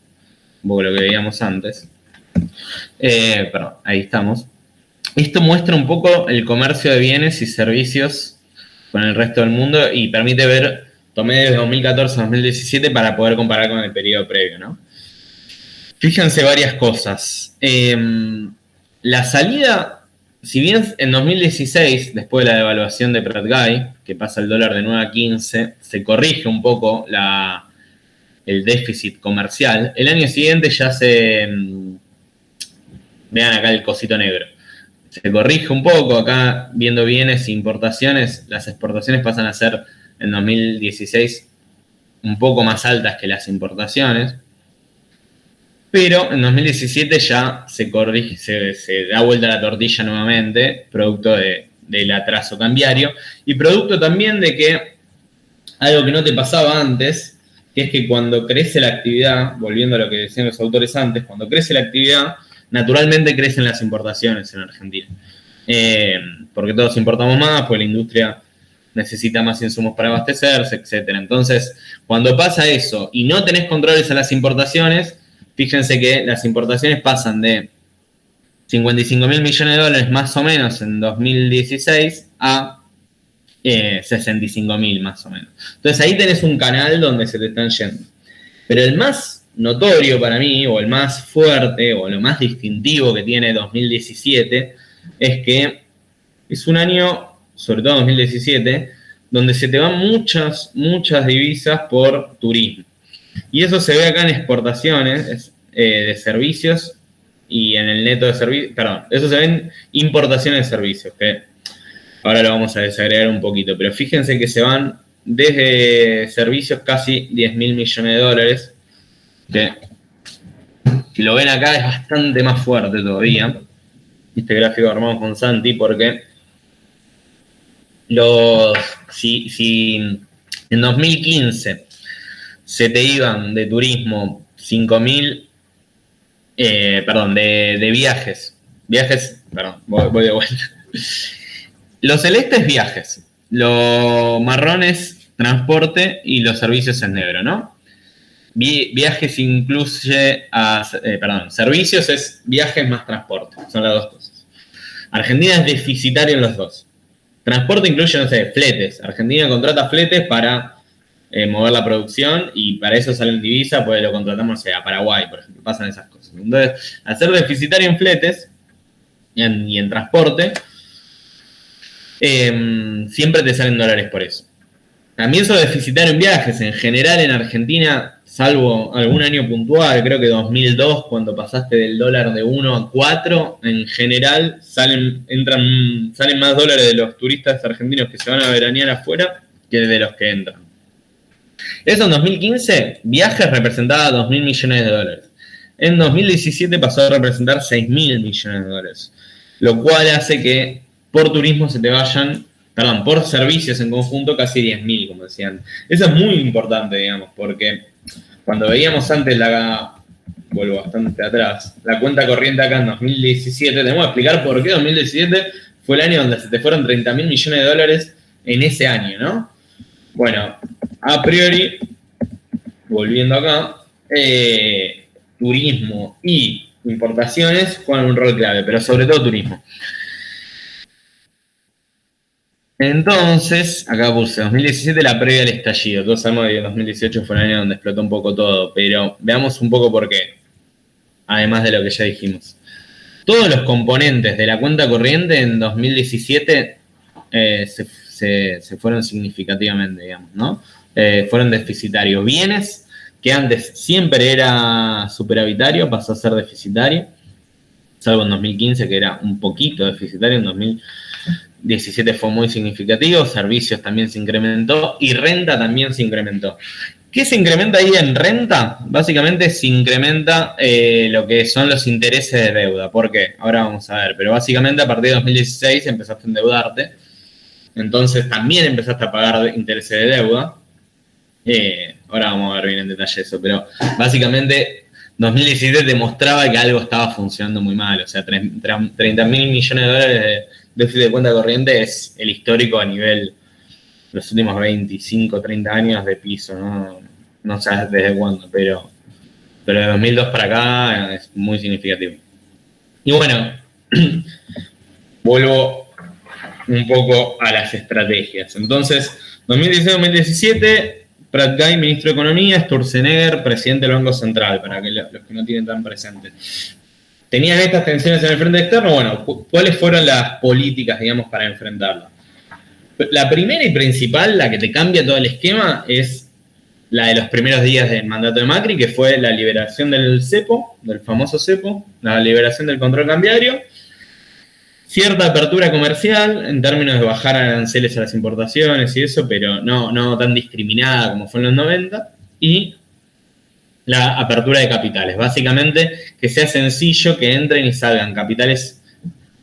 un poco lo que veíamos antes. Perdón, ahí estamos. Esto muestra un poco el comercio de bienes y servicios con el resto del mundo y permite ver, tomé desde 2014 a 2017 para poder comparar con el periodo previo, ¿no? Fíjense varias cosas. La salida, si bien en 2016, después de la devaluación de Pratt Guy, que pasa el dólar de 9 a 15, se corrige un poco el déficit comercial, el año siguiente ya vean acá el cosito negro. Se corrige un poco, acá viendo bienes e importaciones, las exportaciones pasan a ser en 2016 un poco más altas que las importaciones. Pero en 2017 ya se corrige, se da vuelta la tortilla nuevamente, producto del atraso cambiario y producto también de que algo que no te pasaba antes, que es que cuando crece la actividad, volviendo a lo que decían los autores antes, cuando crece la actividad, naturalmente crecen las importaciones en Argentina. Porque todos importamos más, pues la industria necesita más insumos para abastecerse, etc. Entonces, cuando pasa eso y no tenés controles a las importaciones, fíjense que las importaciones pasan de 55 mil millones de dólares más o menos en 2016 a 65 mil más o menos. Entonces ahí tenés un canal donde se te están yendo. Pero el más notorio para mí, o el más fuerte, o lo más distintivo que tiene 2017, es que es un año, sobre todo 2017, donde se te van muchas divisas por turismo. Y eso se ve acá en exportaciones de servicios y en el neto de servicios, perdón, eso se ve en importaciones de servicios, que ahora lo vamos a desagregar un poquito, pero fíjense que se van desde servicios casi 10 mil millones de dólares, que Si lo ven acá es bastante más fuerte todavía. Este gráfico lo armamos con Santi porque si en 2015 se te iban de turismo 5.000, de viajes, voy de vuelta. Lo celeste es viajes, lo marrón es transporte y los servicios en negro, ¿no? Viajes incluye servicios es viajes más transporte, son las dos cosas. Argentina es deficitario en los dos. Transporte incluye, no sé, fletes. Argentina contrata fletes para mover la producción y para eso salen divisa, pues lo contratamos a Paraguay, por ejemplo, pasan esas cosas. Entonces, al ser deficitario en fletes y en transporte, siempre te salen dólares por eso. También sos deficitario en viajes. En general en Argentina, salvo algún año puntual, creo que 2002, cuando pasaste del dólar de 1 a 4, en general salen más dólares de los turistas argentinos que se van a veranear afuera que de los que entran. Eso en 2015, viajes representaba 2.000 millones de dólares. En 2017 pasó a representar 6.000 millones de dólares. Lo cual hace que por turismo se te vayan, por servicios en conjunto, casi 10.000, como decían. Eso es muy importante, digamos, porque cuando veíamos antes vuelvo bastante atrás, la cuenta corriente acá en 2017, tenemos que explicar por qué 2017 fue el año donde se te fueron 30.000 millones de dólares en ese año, ¿no? Bueno, a priori, volviendo acá, turismo y importaciones juegan un rol clave, pero sobre todo turismo. Entonces, acá puse 2017 la previa al estallido. Todos sabemos que 2018 fue el año donde explotó un poco todo, pero veamos un poco por qué. Además de lo que ya dijimos. Todos los componentes de la cuenta corriente en 2017 se fueron significativamente, digamos, ¿no? Fueron deficitarios. Bienes, que antes siempre era superavitario, pasó a ser deficitario, salvo en 2015 que era un poquito deficitario, en 2017 fue muy significativo, servicios también se incrementó y renta también se incrementó. ¿Qué se incrementa ahí en renta? Básicamente se incrementa lo que son los intereses de deuda. ¿Por qué? Ahora vamos a ver, pero básicamente a partir de 2016 empezaste a endeudarte, entonces también empezaste a pagar intereses de deuda. Ahora vamos a ver bien en detalle eso, pero básicamente 2017 demostraba que algo estaba funcionando muy mal, o sea, 30.000 millones de dólares de déficit de cuenta corriente es el histórico a nivel los últimos 25, 30 años de piso, no sé desde cuándo, pero de 2002 para acá es muy significativo. Y bueno, vuelvo un poco a las estrategias. Entonces, 2016-2017, Prat Gai, ministro de Economía, Sturzenegger, presidente del Banco Central, para que los que no tienen tan presentes. ¿Tenían estas tensiones en el frente externo? Bueno, ¿cuáles fueron las políticas, digamos, para enfrentarlas? La primera y principal, la que te cambia todo el esquema, es la de los primeros días del mandato de Macri, que fue la liberación del cepo, del famoso cepo, la liberación del control cambiario, cierta apertura comercial en términos de bajar aranceles a las importaciones y eso, pero no tan discriminada como fue en los 90, y la apertura de capitales. Básicamente, que sea sencillo que entren y salgan capitales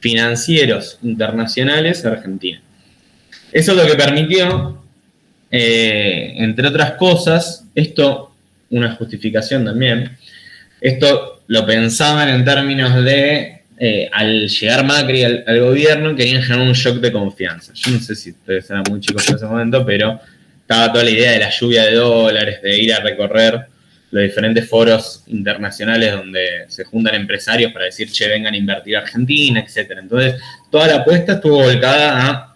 financieros internacionales a Argentina. Eso es lo que permitió, entre otras cosas, esto, una justificación también, esto lo pensaban en términos de, al llegar Macri al gobierno, querían generar un shock de confianza. Yo no sé si ustedes eran muy chicos en ese momento, pero estaba toda la idea de la lluvia de dólares, de ir a recorrer los diferentes foros internacionales donde se juntan empresarios para decir, che, vengan a invertir a Argentina, etc. Entonces, toda la apuesta estuvo volcada a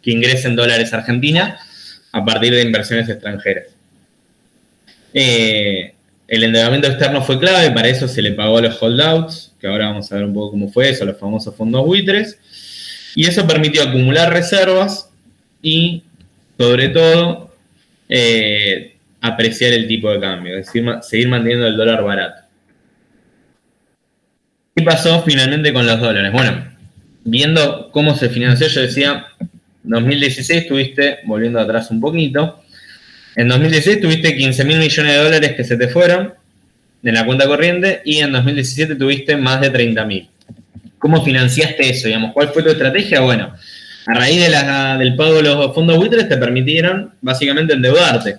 que ingresen dólares a Argentina a partir de inversiones extranjeras. El endeudamiento externo fue clave, para eso se le pagó a los holdouts, que ahora vamos a ver un poco cómo fue eso, los famosos fondos buitres, y eso permitió acumular reservas y, sobre todo, apreciar el tipo de cambio, es decir, seguir manteniendo el dólar barato. ¿Qué pasó finalmente con los dólares? Bueno, viendo cómo se financió, yo decía, 2016 tuviste, volviendo atrás un poquito, en 2016 tuviste 15.000 millones de dólares que se te fueron, en la cuenta corriente y en 2017 tuviste más de 30.000. ¿Cómo financiaste eso, digamos? ¿Cuál fue tu estrategia? Bueno, a raíz del pago de los fondos buitres te permitieron básicamente endeudarte.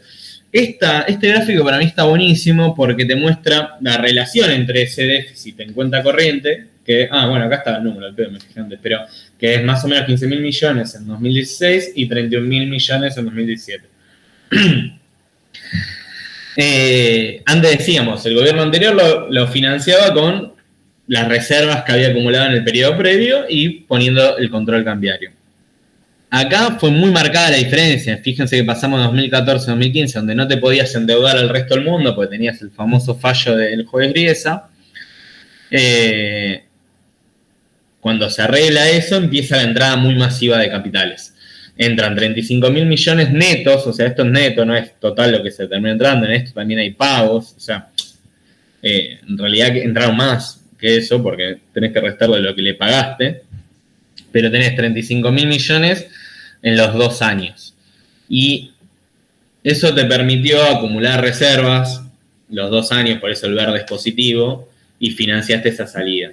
Este gráfico para mí está buenísimo porque te muestra la relación entre ese déficit en cuenta corriente, que, bueno, acá está el número, el pedo, me fijé antes, pero que es más o menos 15.000 millones en 2016 y 31.000 millones en 2017. Antes decíamos, el gobierno anterior lo financiaba con las reservas que había acumulado en el periodo previo y poniendo el control cambiario. Acá fue muy marcada la diferencia. Fíjense que pasamos 2014-2015, donde no te podías endeudar al resto del mundo, porque tenías el famoso fallo del juez Griesa. Cuando se arregla eso, empieza la entrada muy masiva de capitales. Entran 35.000 millones netos, o sea, esto es neto, no es total lo que se termina entrando, en esto también hay pagos, o sea, en realidad entraron más que eso, porque tenés que restarle lo que le pagaste, pero tenés 35.000 millones en los 2 años. Y eso te permitió acumular reservas los 2 años, por eso el verde es positivo, y financiaste esa salida.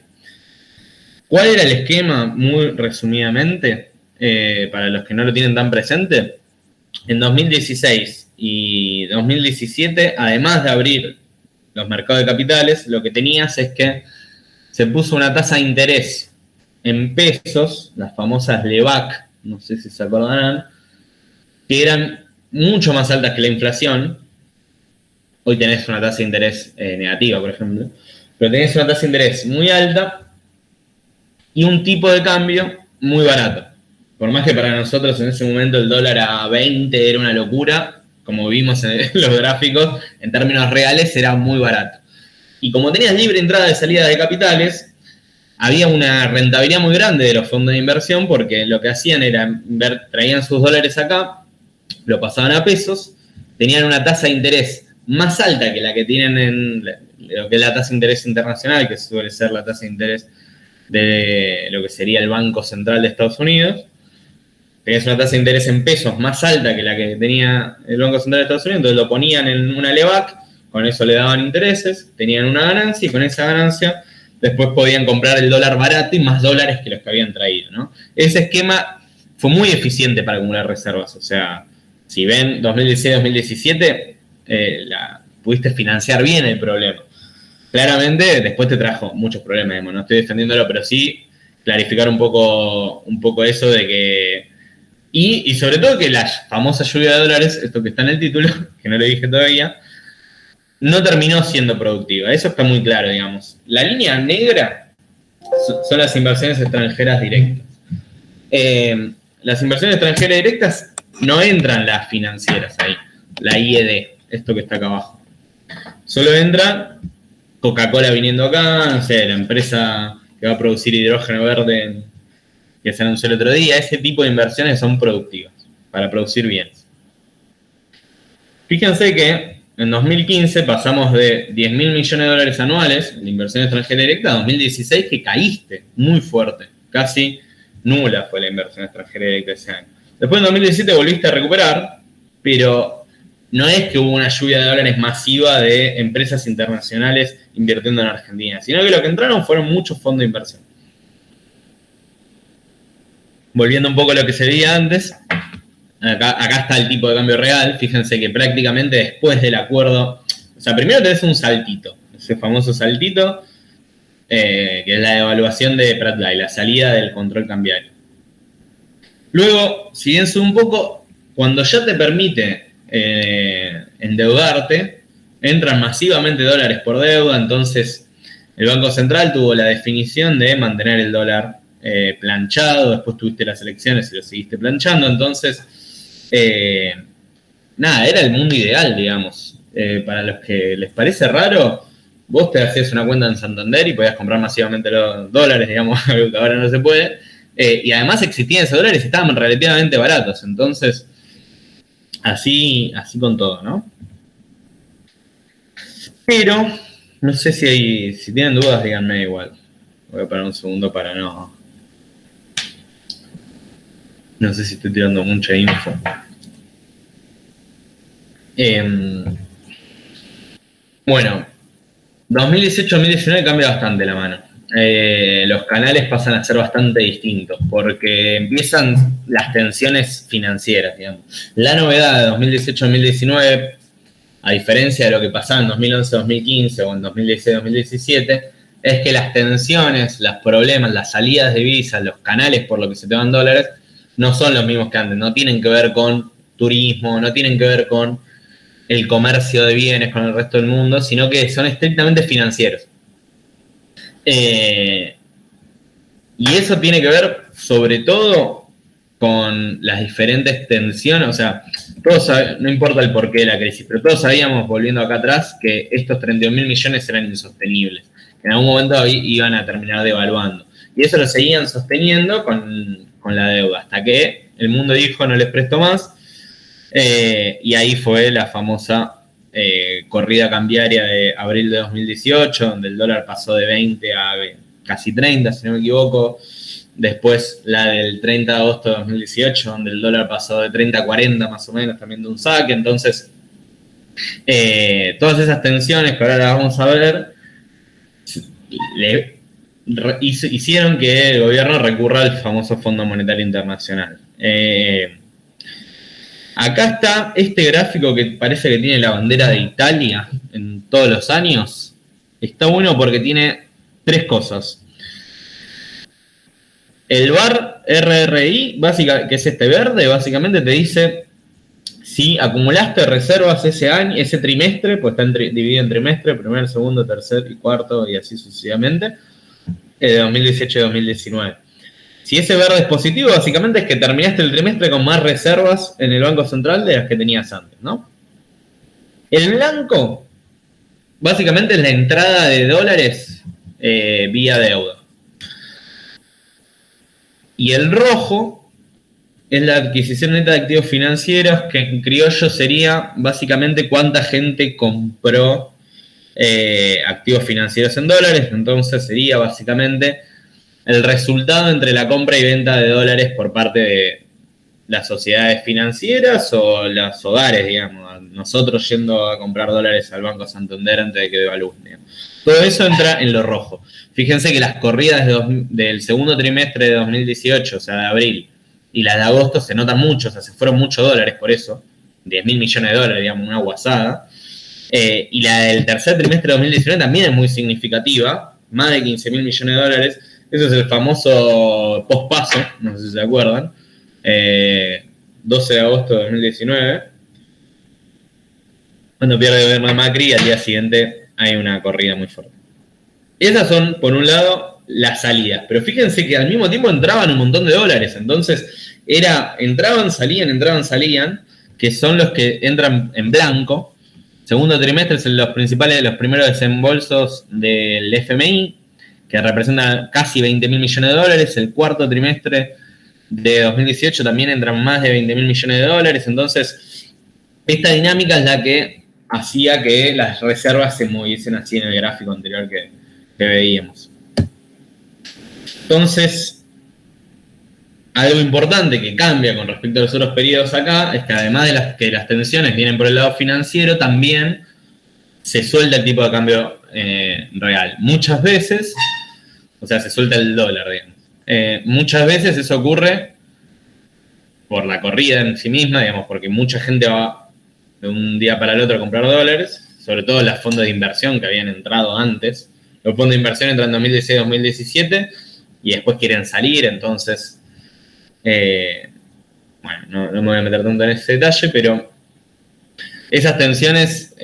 ¿Cuál era el esquema? Muy resumidamente, para los que no lo tienen tan presente, en 2016 y 2017, además de abrir los mercados de capitales, lo que tenías es que se puso una tasa de interés en pesos, las famosas LEVAC, no sé si se acordarán, que eran mucho más altas que la inflación. Hoy tenés una tasa de interés negativa, por ejemplo, pero tenés una tasa de interés muy alta y un tipo de cambio muy barato. Por más que para nosotros en ese momento el dólar a 20 era una locura, como vimos en los gráficos, en términos reales era muy barato. Y como tenías libre entrada y salida de capitales, había una rentabilidad muy grande de los fondos de inversión porque lo que hacían era traían sus dólares acá, lo pasaban a pesos, tenían una tasa de interés más alta que la que tienen en lo que es la tasa de interés internacional, que suele ser la tasa de interés de lo que sería el Banco Central de Estados Unidos. Tenías una tasa de interés en pesos más alta que la que tenía el Banco Central de Estados Unidos, entonces lo ponían en una LEVAC, con eso le daban intereses, tenían una ganancia y con esa ganancia después podían comprar el dólar barato y más dólares que los que habían traído, ¿no? Ese esquema fue muy eficiente para acumular reservas, o sea, si ven 2016-2017, pudiste financiar bien el problema. Claramente después te trajo muchos problemas, digamos, no estoy defendiéndolo, pero sí clarificar un poco eso de que... Y sobre todo que la famosa lluvia de dólares, esto que está en el título, que no lo dije todavía, no terminó siendo productiva. Eso está muy claro, digamos. La línea negra son las inversiones extranjeras directas. Las inversiones extranjeras directas no entran las financieras ahí, la IED, esto que está acá abajo. Solo entra Coca-Cola viniendo acá, no sé, la empresa que va a producir hidrógeno verde que se anunció el otro día. Ese tipo de inversiones son productivas para producir bienes. Fíjense que en 2015 pasamos de 10.000 millones de dólares anuales de inversión extranjera directa a 2016 que caíste muy fuerte, casi nula fue la inversión extranjera directa ese año. Después en 2017 volviste a recuperar, pero no es que hubo una lluvia de dólares masiva de empresas internacionales invirtiendo en Argentina, sino que lo que entraron fueron muchos fondos de inversión. Volviendo un poco a lo que se veía antes, acá está el tipo de cambio real. Fíjense que prácticamente después del acuerdo, o sea, primero tenés un saltito, ese famoso saltito, que es la devaluación de Prat-Blay, la salida del control cambiario. Luego, si bien sube un poco, cuando ya te permite endeudarte, entran masivamente dólares por deuda, entonces el Banco Central tuvo la definición de mantener el dólar planchado, después tuviste las elecciones y lo seguiste planchando, entonces nada, era el mundo ideal, digamos. Para los que les parece raro, vos te hacías una cuenta en Santander y podías comprar masivamente los dólares, digamos, algo que ahora no se puede, y además existían esos dólares y estaban relativamente baratos, entonces así con todo, ¿no? Pero no sé si tienen dudas, díganme igual. Voy a parar un segundo para no sé si estoy tirando mucha info. Bueno, 2018-2019 cambia bastante la mano. Los canales pasan a ser bastante distintos porque empiezan las tensiones financieras, digamos. La novedad de 2018-2019, a diferencia de lo que pasaba en 2011-2015 o en 2016-2017, es que las tensiones, los problemas, las salidas de divisas, los canales por los que se te van dólares, no son los mismos que antes. No tienen que ver con turismo, no tienen que ver con el comercio de bienes con el resto del mundo, sino que son estrictamente financieros. Y eso tiene que ver sobre todo con las diferentes tensiones, o sea, todos no importa el porqué de la crisis, pero todos sabíamos, volviendo acá atrás, que estos 31.000 millones eran insostenibles, que en algún momento iban a terminar devaluando. Y eso lo seguían sosteniendo con la deuda, hasta que el mundo dijo no les presto más, y ahí fue la famosa corrida cambiaria de abril de 2018, donde el dólar pasó de 20 a casi 30, si no me equivoco. Después la del 30 de agosto de 2018, donde el dólar pasó de 30 a 40 más o menos, también de un saque. Entonces, todas esas tensiones que ahora las vamos a ver, hicieron que el gobierno recurra al famoso Fondo Monetario Internacional. Acá está este gráfico que parece que tiene la bandera de Italia en todos los años. Está bueno porque tiene tres cosas. El bar RRI, que es este verde, básicamente te dice si acumulaste reservas ese año, ese trimestre, pues está dividido en trimestre, primer, segundo, tercer y cuarto, y así sucesivamente, de 2018 y 2019. Si ese verde es positivo, básicamente es que terminaste el trimestre con más reservas en el Banco Central de las que tenías antes, ¿no? El blanco, básicamente es la entrada de dólares vía deuda. Y el rojo es la adquisición neta de activos financieros, que en criollo sería básicamente cuánta gente compró activos financieros en dólares. Entonces sería básicamente el resultado entre la compra y venta de dólares por parte de las sociedades financieras o los hogares, digamos. Nosotros yendo a comprar dólares al Banco Santander antes de que devalúen. Todo eso entra en lo rojo. Fíjense que las corridas del segundo trimestre de 2018, o sea, de abril, y las de agosto se notan mucho, o sea, se fueron muchos dólares por eso, 10.000 millones de dólares, digamos, una guasada. Y la del tercer trimestre de 2019 también es muy significativa, más de 15.000 millones de dólares. Eso es el famoso pospaso, no sé si se acuerdan, 12 de agosto de 2019, cuando pierde el gobierno de Macri y al día siguiente hay una corrida muy fuerte. Esas son, por un lado, las salidas. Pero fíjense que al mismo tiempo entraban un montón de dólares. Entonces, entraban, salían, que son los que entran en blanco. Segundo trimestre son los primeros desembolsos del FMI, que representan casi 20.000 millones de dólares. El cuarto trimestre de 2018 también entran más de 20.000 millones de dólares. Entonces, esta dinámica es la que hacía que las reservas se moviesen así en el gráfico anterior que veíamos. Entonces, algo importante que cambia con respecto a los otros periodos acá es que además de que las tensiones vienen por el lado financiero, también se suelta el tipo de cambio real. Muchas veces, o sea, se suelta el dólar, digamos. Muchas veces eso ocurre por la corrida en sí misma, digamos, porque mucha gente va de un día para el otro a comprar dólares, sobre todo los fondos de inversión que habían entrado antes. Los fondos de inversión entran en 2016-2017 y después quieren salir, entonces, bueno, no me voy a meter tanto en ese detalle, pero esas tensiones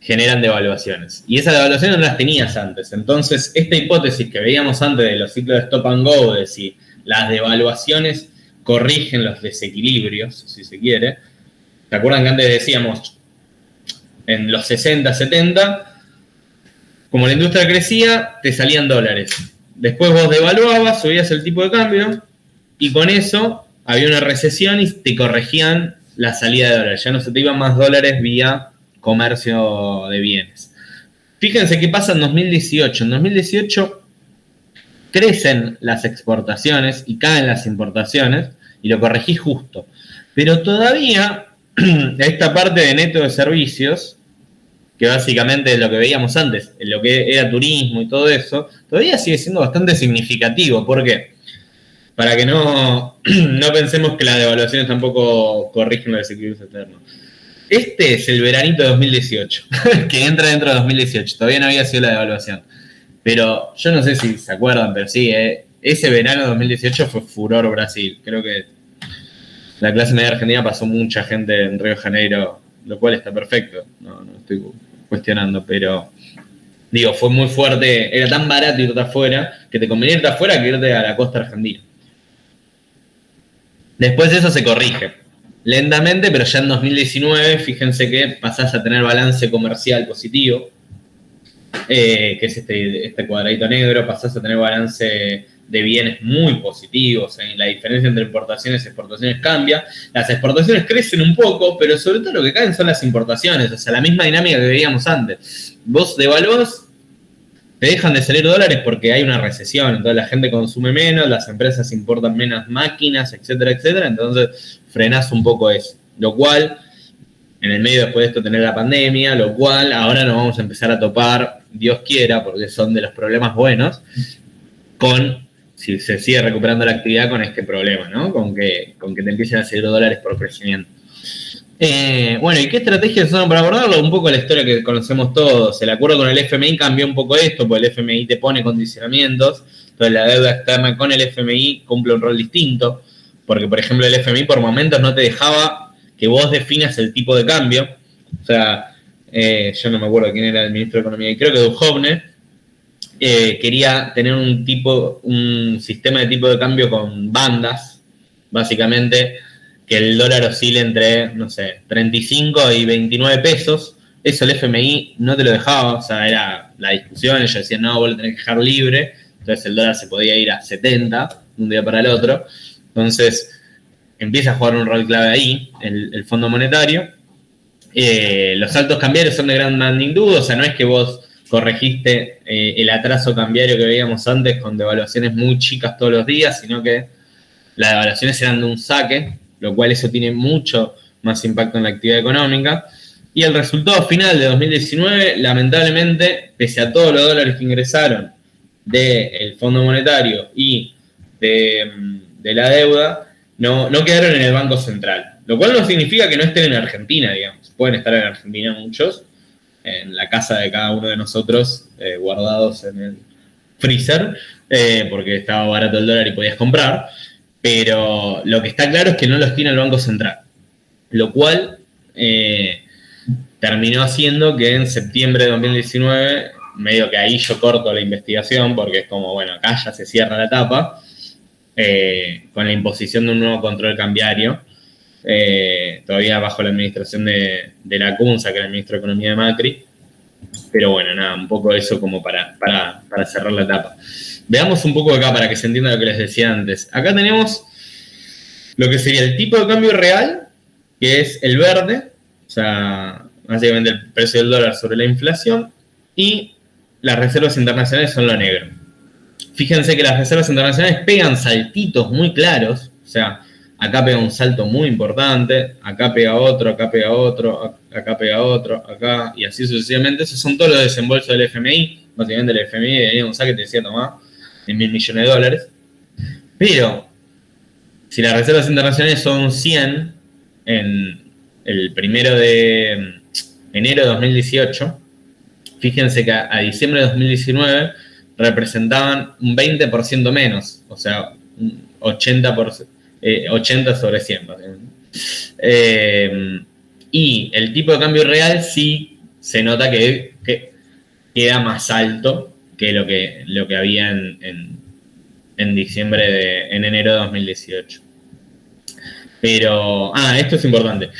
generan devaluaciones. Y esas devaluaciones no las tenías antes. Entonces, esta hipótesis que veíamos antes de los ciclos de stop and go, de si las devaluaciones corrigen los desequilibrios, si se quiere. ¿Se acuerdan que antes decíamos, en los 60, 70, como la industria crecía, te salían dólares. Después vos devaluabas, subías el tipo de cambio, y con eso había una recesión y te corregían la salida de dólares. Ya no se te iban más dólares vía comercio de bienes. Fíjense qué pasa en 2018. En 2018 crecen las exportaciones y caen las importaciones, y lo corregí justo. Pero todavía esta parte de neto de servicios que básicamente es lo que veíamos antes, en lo que era turismo y todo eso, todavía sigue siendo bastante significativo. ¿Por qué? Para que no pensemos que las devaluaciones tampoco corrigen los desequilibrios eternos. Este es el veranito de 2018, que entra dentro de 2018. Todavía no había sido la devaluación. Pero yo no sé si se acuerdan, pero sí, ese verano de 2018 fue furor Brasil. Creo que la clase media argentina pasó mucha gente en Río de Janeiro, lo cual está perfecto. No estoy cuestionando, pero digo, fue muy fuerte. Era tan barato irte afuera que te convenía irte afuera que irte a la costa argentina. Después de eso se corrige lentamente, pero ya en 2019, fíjense que pasás a tener balance comercial positivo, que es este cuadradito negro, pasás a tener balance de bienes muy positivos, la diferencia entre importaciones y exportaciones cambia, las exportaciones crecen un poco, pero sobre todo lo que caen son las importaciones, o sea, la misma dinámica que veíamos antes. Vos devaluás, te dejan de salir dólares porque hay una recesión, entonces la gente consume menos, las empresas importan menos máquinas, etcétera, etcétera, entonces frenás un poco eso, lo cual, en el medio después de esto tener la pandemia, lo cual ahora nos vamos a empezar a topar, Dios quiera, porque son de los problemas buenos, con, si se sigue recuperando la actividad, con este problema, ¿no? Con que te empiecen a salir dólares por crecimiento. Bueno, ¿y qué estrategias son para abordarlo? Un poco la historia que conocemos todos. El acuerdo con el FMI cambió un poco esto, porque el FMI te pone condicionamientos, entonces la deuda externa con el FMI cumple un rol distinto, porque por ejemplo el FMI por momentos no te dejaba que vos definas el tipo de cambio. O sea, yo no me acuerdo quién era el ministro de Economía, y creo que Duhovne quería tener un sistema de tipo de cambio con bandas, básicamente, que el dólar oscile entre, no sé, 35 y 29 pesos. Eso el FMI no te lo dejaba, o sea, era la discusión, ellos decían, no, vos lo tenés que dejar libre, entonces el dólar se podía ir a 70 de un día para el otro. Entonces empieza a jugar un rol clave ahí, el Fondo Monetario. Los altos cambiarios son de gran magnitud, o sea, no es que vos corregiste el atraso cambiario que veíamos antes con devaluaciones muy chicas todos los días, sino que las devaluaciones eran de un saque, lo cual eso tiene mucho más impacto en la actividad económica. Y el resultado final de 2019, lamentablemente, pese a todos los dólares que ingresaron del Fondo Monetario y de la deuda, no quedaron en el Banco Central. Lo cual no significa que no estén en Argentina, digamos. Pueden estar en Argentina muchos, en la casa de cada uno de nosotros, guardados en el freezer, porque estaba barato el dólar y podías comprar. Pero lo que está claro es que no los tiene el Banco Central, lo cual terminó haciendo que en septiembre de 2019, medio que ahí yo corto la investigación, porque es como, bueno, acá ya se cierra la etapa, con la imposición de un nuevo control cambiario, todavía bajo la administración de la Cunza, que era el ministro de Economía de Macri. Pero bueno, nada, un poco eso como para cerrar la etapa. Veamos un poco acá para que se entienda lo que les decía antes. Acá tenemos lo que sería el tipo de cambio real, que es el verde, o sea, básicamente el precio del dólar sobre la inflación, y las reservas internacionales son lo negro. Fíjense que las reservas internacionales pegan saltitos muy claros, o sea, acá pega un salto muy importante, acá pega otro, acá pega otro, acá pega otro, acá, y así sucesivamente. Esos son todos los desembolsos del FMI. Básicamente el FMI venía un saque y te decía, tomá, de $1.000 millones. Pero, si las reservas internacionales son 100 en el 1 de enero de 2018, fíjense que a diciembre de 2019 representaban un 20% menos, o sea, un 80 sobre 100. Y el tipo de cambio real sí se nota que queda más alto que lo que había en enero de 2018. Pero, esto es importante.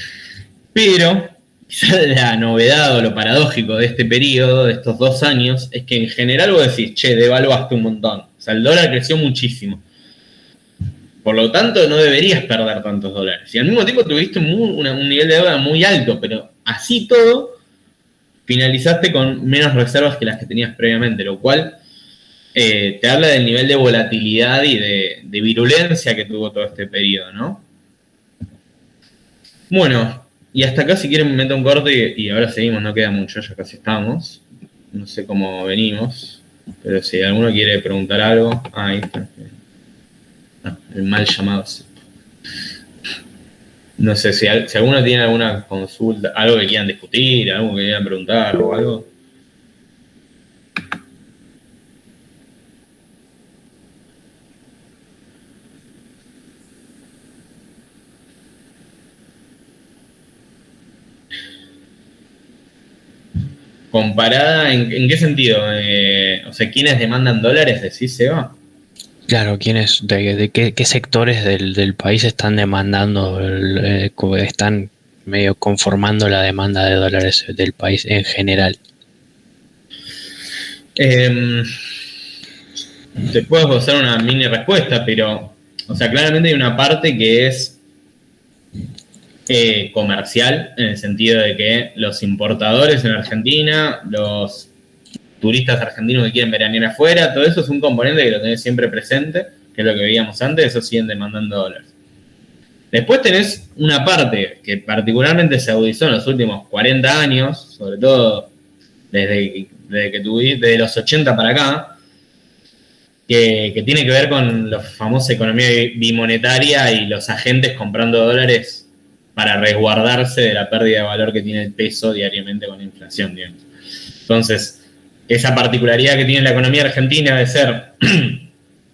Pero, quizás la novedad o lo paradójico de este periodo, de estos 2 años, es que en general vos decís, che, devaluaste un montón. O sea, el dólar creció muchísimo. Por lo tanto, no deberías perder tantos dólares. Y al mismo tiempo tuviste un nivel de deuda muy alto, pero así todo, finalizaste con menos reservas que las que tenías previamente, lo cual te habla del nivel de volatilidad y de virulencia que tuvo todo este periodo, ¿no? Bueno, Y hasta acá, si quieren, me meto un corte y ahora seguimos, no queda mucho, ya casi estamos. No sé cómo venimos, pero si alguno quiere preguntar algo, ahí está. El mal llamado. No sé si alguno tiene alguna consulta, algo que quieran discutir, algo que quieran preguntar o algo. ¿Comparada en qué sentido? O sea, ¿quiénes demandan dólares, decís, Seba? Claro, de qué sectores del país están demandando, están medio conformando la demanda de dólares del país en general? Te puedo hacer una mini respuesta, pero, o sea, claramente hay una parte que es comercial, en el sentido de que los importadores en Argentina, los turistas argentinos que quieren veranear afuera, todo eso es un componente que lo tenés siempre presente, que es lo que veíamos antes, eso siguen demandando dólares. Después tenés una parte que particularmente se agudizó en los últimos 40 años, sobre todo desde los 80 para acá, que tiene que ver con la famosa economía bimonetaria y los agentes comprando dólares para resguardarse de la pérdida de valor que tiene el peso diariamente con la inflación, digamos. Entonces, esa particularidad que tiene la economía argentina de ser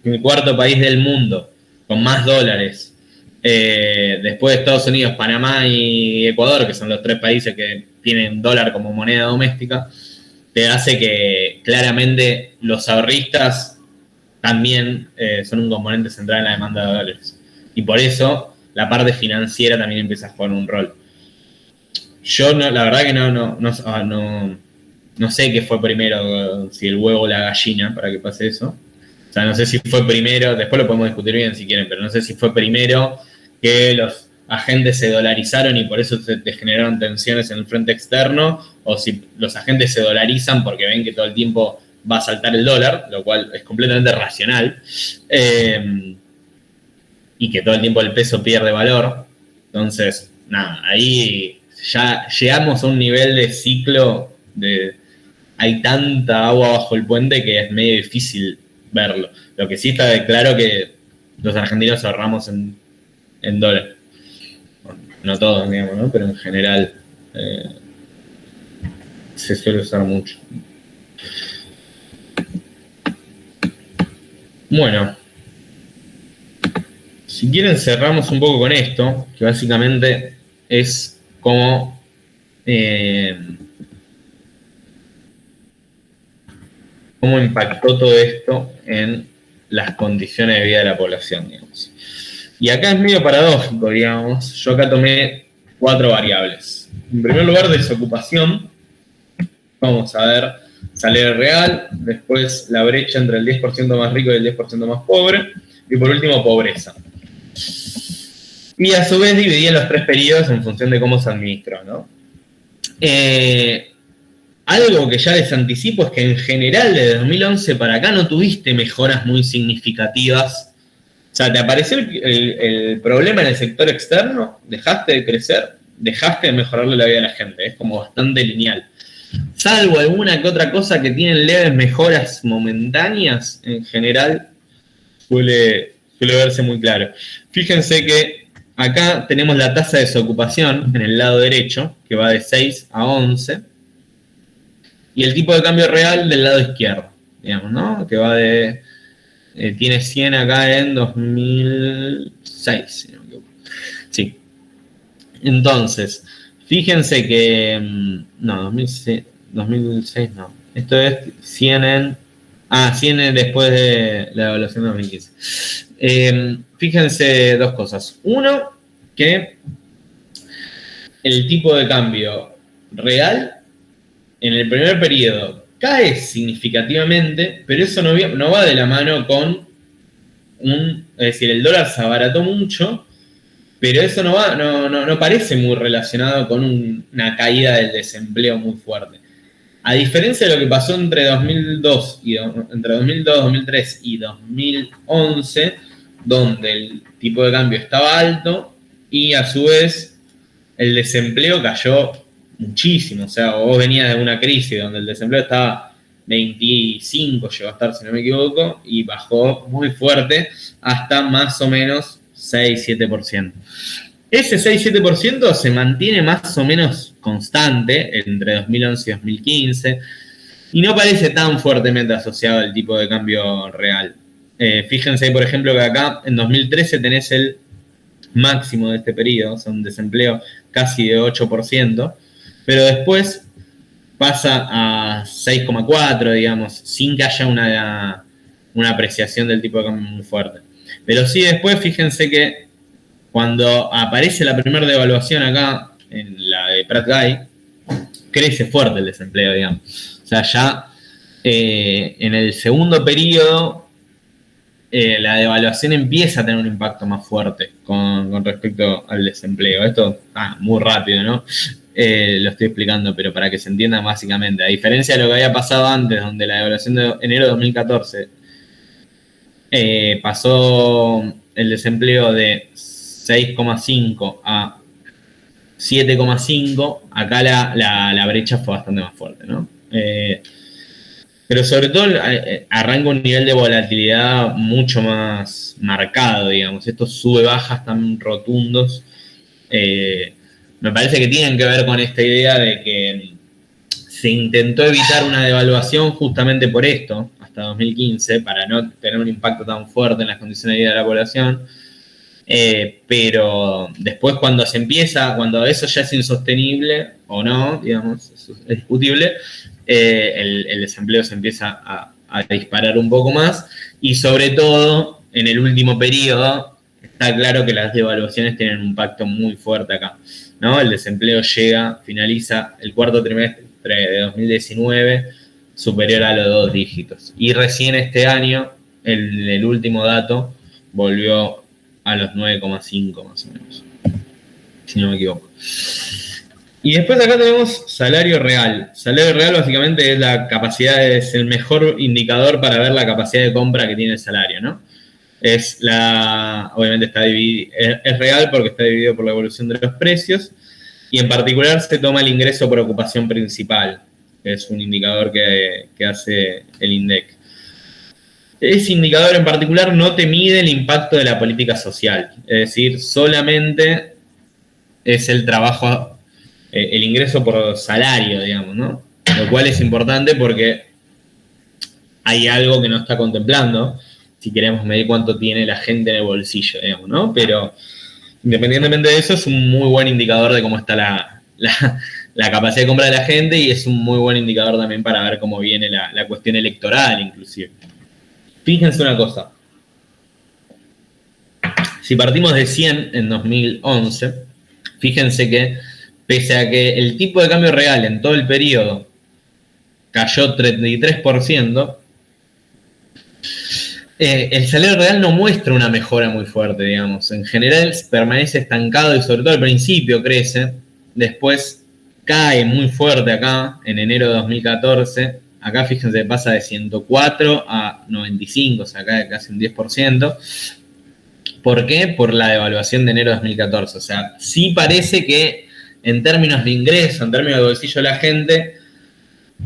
el cuarto país del mundo con más dólares, después de Estados Unidos, Panamá y Ecuador, que son los tres países que tienen dólar como moneda doméstica, te hace que claramente los ahorristas también son un componente central en la demanda de dólares. Y por eso la parte financiera también empieza a jugar un rol. Yo la verdad que no sé qué fue primero, si el huevo o la gallina, para que pase eso. O sea, no sé si fue primero, después lo podemos discutir bien si quieren, pero no sé si fue primero que los agentes se dolarizaron y por eso se generaron tensiones en el frente externo, o si los agentes se dolarizan porque ven que todo el tiempo va a saltar el dólar, lo cual es completamente racional, y que todo el tiempo el peso pierde valor. Entonces, nada, ahí ya llegamos a un nivel de ciclo hay tanta agua bajo el puente que es medio difícil verlo. Lo que sí está de claro que los argentinos ahorramos en dólares. No todos, digamos, ¿no? Pero en general se suele usar mucho. Bueno, si quieren cerramos un poco con esto, que básicamente es como cómo impactó todo esto en las condiciones de vida de la población, digamos. Y acá es medio paradójico, digamos. Yo acá tomé 4 variables. En primer lugar, desocupación. Vamos a ver salario real, después la brecha entre el 10% más rico y el 10% más pobre, y por último, pobreza. Y a su vez dividí en los 3 periodos en función de cómo se administró, ¿no? Algo que ya les anticipo es que en general de 2011 para acá no tuviste mejoras muy significativas. O sea, te apareció el problema en el sector externo, dejaste de crecer, dejaste de mejorarle la vida a la gente. Es como bastante lineal. Salvo alguna que otra cosa que tienen leves mejoras momentáneas, en general suele verse muy claro. Fíjense que acá tenemos la tasa de desocupación en el lado derecho, que va de 6 a 11, y el tipo de cambio real del lado izquierdo, digamos, ¿no? Que va de... tiene 100 acá en 2006, si no me equivoco. Sí. Entonces, fíjense que... No, 2006 no. Esto es 100 en... 100 después de la evaluación de 2015. Fíjense dos cosas. Uno, que el tipo de cambio real en el primer periodo cae significativamente, pero eso no va de la mano con es decir, el dólar se abarató mucho, pero eso no parece muy relacionado con una caída del desempleo muy fuerte. A diferencia de lo que pasó entre 2002, 2003 y 2011, donde el tipo de cambio estaba alto y a su vez el desempleo cayó muchísimo. O sea, vos venías de una crisis donde el desempleo estaba 25, llegó a estar, si no me equivoco, y bajó muy fuerte hasta más o menos 6-7%. Ese 6-7% se mantiene más o menos constante entre 2011 y 2015 y no parece tan fuertemente asociado al tipo de cambio real. Fíjense, por ejemplo, que acá en 2013 tenés el máximo de este periodo, o sea, un desempleo casi de 8%, pero después pasa a 6,4, digamos, sin que haya una apreciación del tipo de cambio muy fuerte. Pero sí, después fíjense que cuando aparece la primera devaluación acá, en la de Pratt Guy, crece fuerte el desempleo, digamos. O sea, ya en el segundo periodo, la devaluación empieza a tener un impacto más fuerte con respecto al desempleo. Esto, muy rápido, ¿no? Lo estoy explicando, pero para que se entienda básicamente. A diferencia de lo que había pasado antes, donde la devaluación de enero de 2014 pasó el desempleo de 6,5 a 7,5, acá la brecha fue bastante más fuerte, ¿no? Pero sobre todo arranca un nivel de volatilidad mucho más marcado, digamos. Estos sube-bajas tan rotundos me parece que tienen que ver con esta idea de que se intentó evitar una devaluación justamente por esto, hasta 2015, para no tener un impacto tan fuerte en las condiciones de vida de la población. Pero después cuando eso ya es insostenible o no, digamos, eso es discutible, el desempleo se empieza a disparar un poco más y sobre todo en el último periodo está claro que las devaluaciones tienen un impacto muy fuerte acá, ¿no? El desempleo finaliza el cuarto trimestre de 2019 superior a los 2 dígitos y recién este año el último dato volvió a los 9,5 más o menos, si no me equivoco. Y después acá tenemos salario real. Salario real básicamente es el mejor indicador para ver la capacidad de compra que tiene el salario, ¿no? Obviamente está dividido, es real porque está dividido por la evolución de los precios y en particular se toma el ingreso por ocupación principal, que es un indicador que hace el INDEC. Ese indicador en particular no te mide el impacto de la política social, es decir, solamente es el trabajo, el ingreso por salario, digamos, ¿no? Lo cual es importante porque hay algo que no está contemplando, si queremos medir cuánto tiene la gente en el bolsillo, digamos, ¿no? Pero independientemente de eso, es un muy buen indicador de cómo está la capacidad de compra de la gente y es un muy buen indicador también para ver cómo viene la cuestión electoral, inclusive. Fíjense una cosa. Si partimos de 100 en 2011, fíjense que pese a que el tipo de cambio real en todo el periodo cayó 33%, el salario real no muestra una mejora muy fuerte, digamos. En general permanece estancado y sobre todo al principio crece, después cae muy fuerte acá en enero de 2014. Acá fíjense, pasa de 104 a 95, o sea, cae casi un 10%. ¿Por qué? Por la devaluación de enero de 2014. O sea, sí parece que en términos de ingreso, en términos de bolsillo de la gente,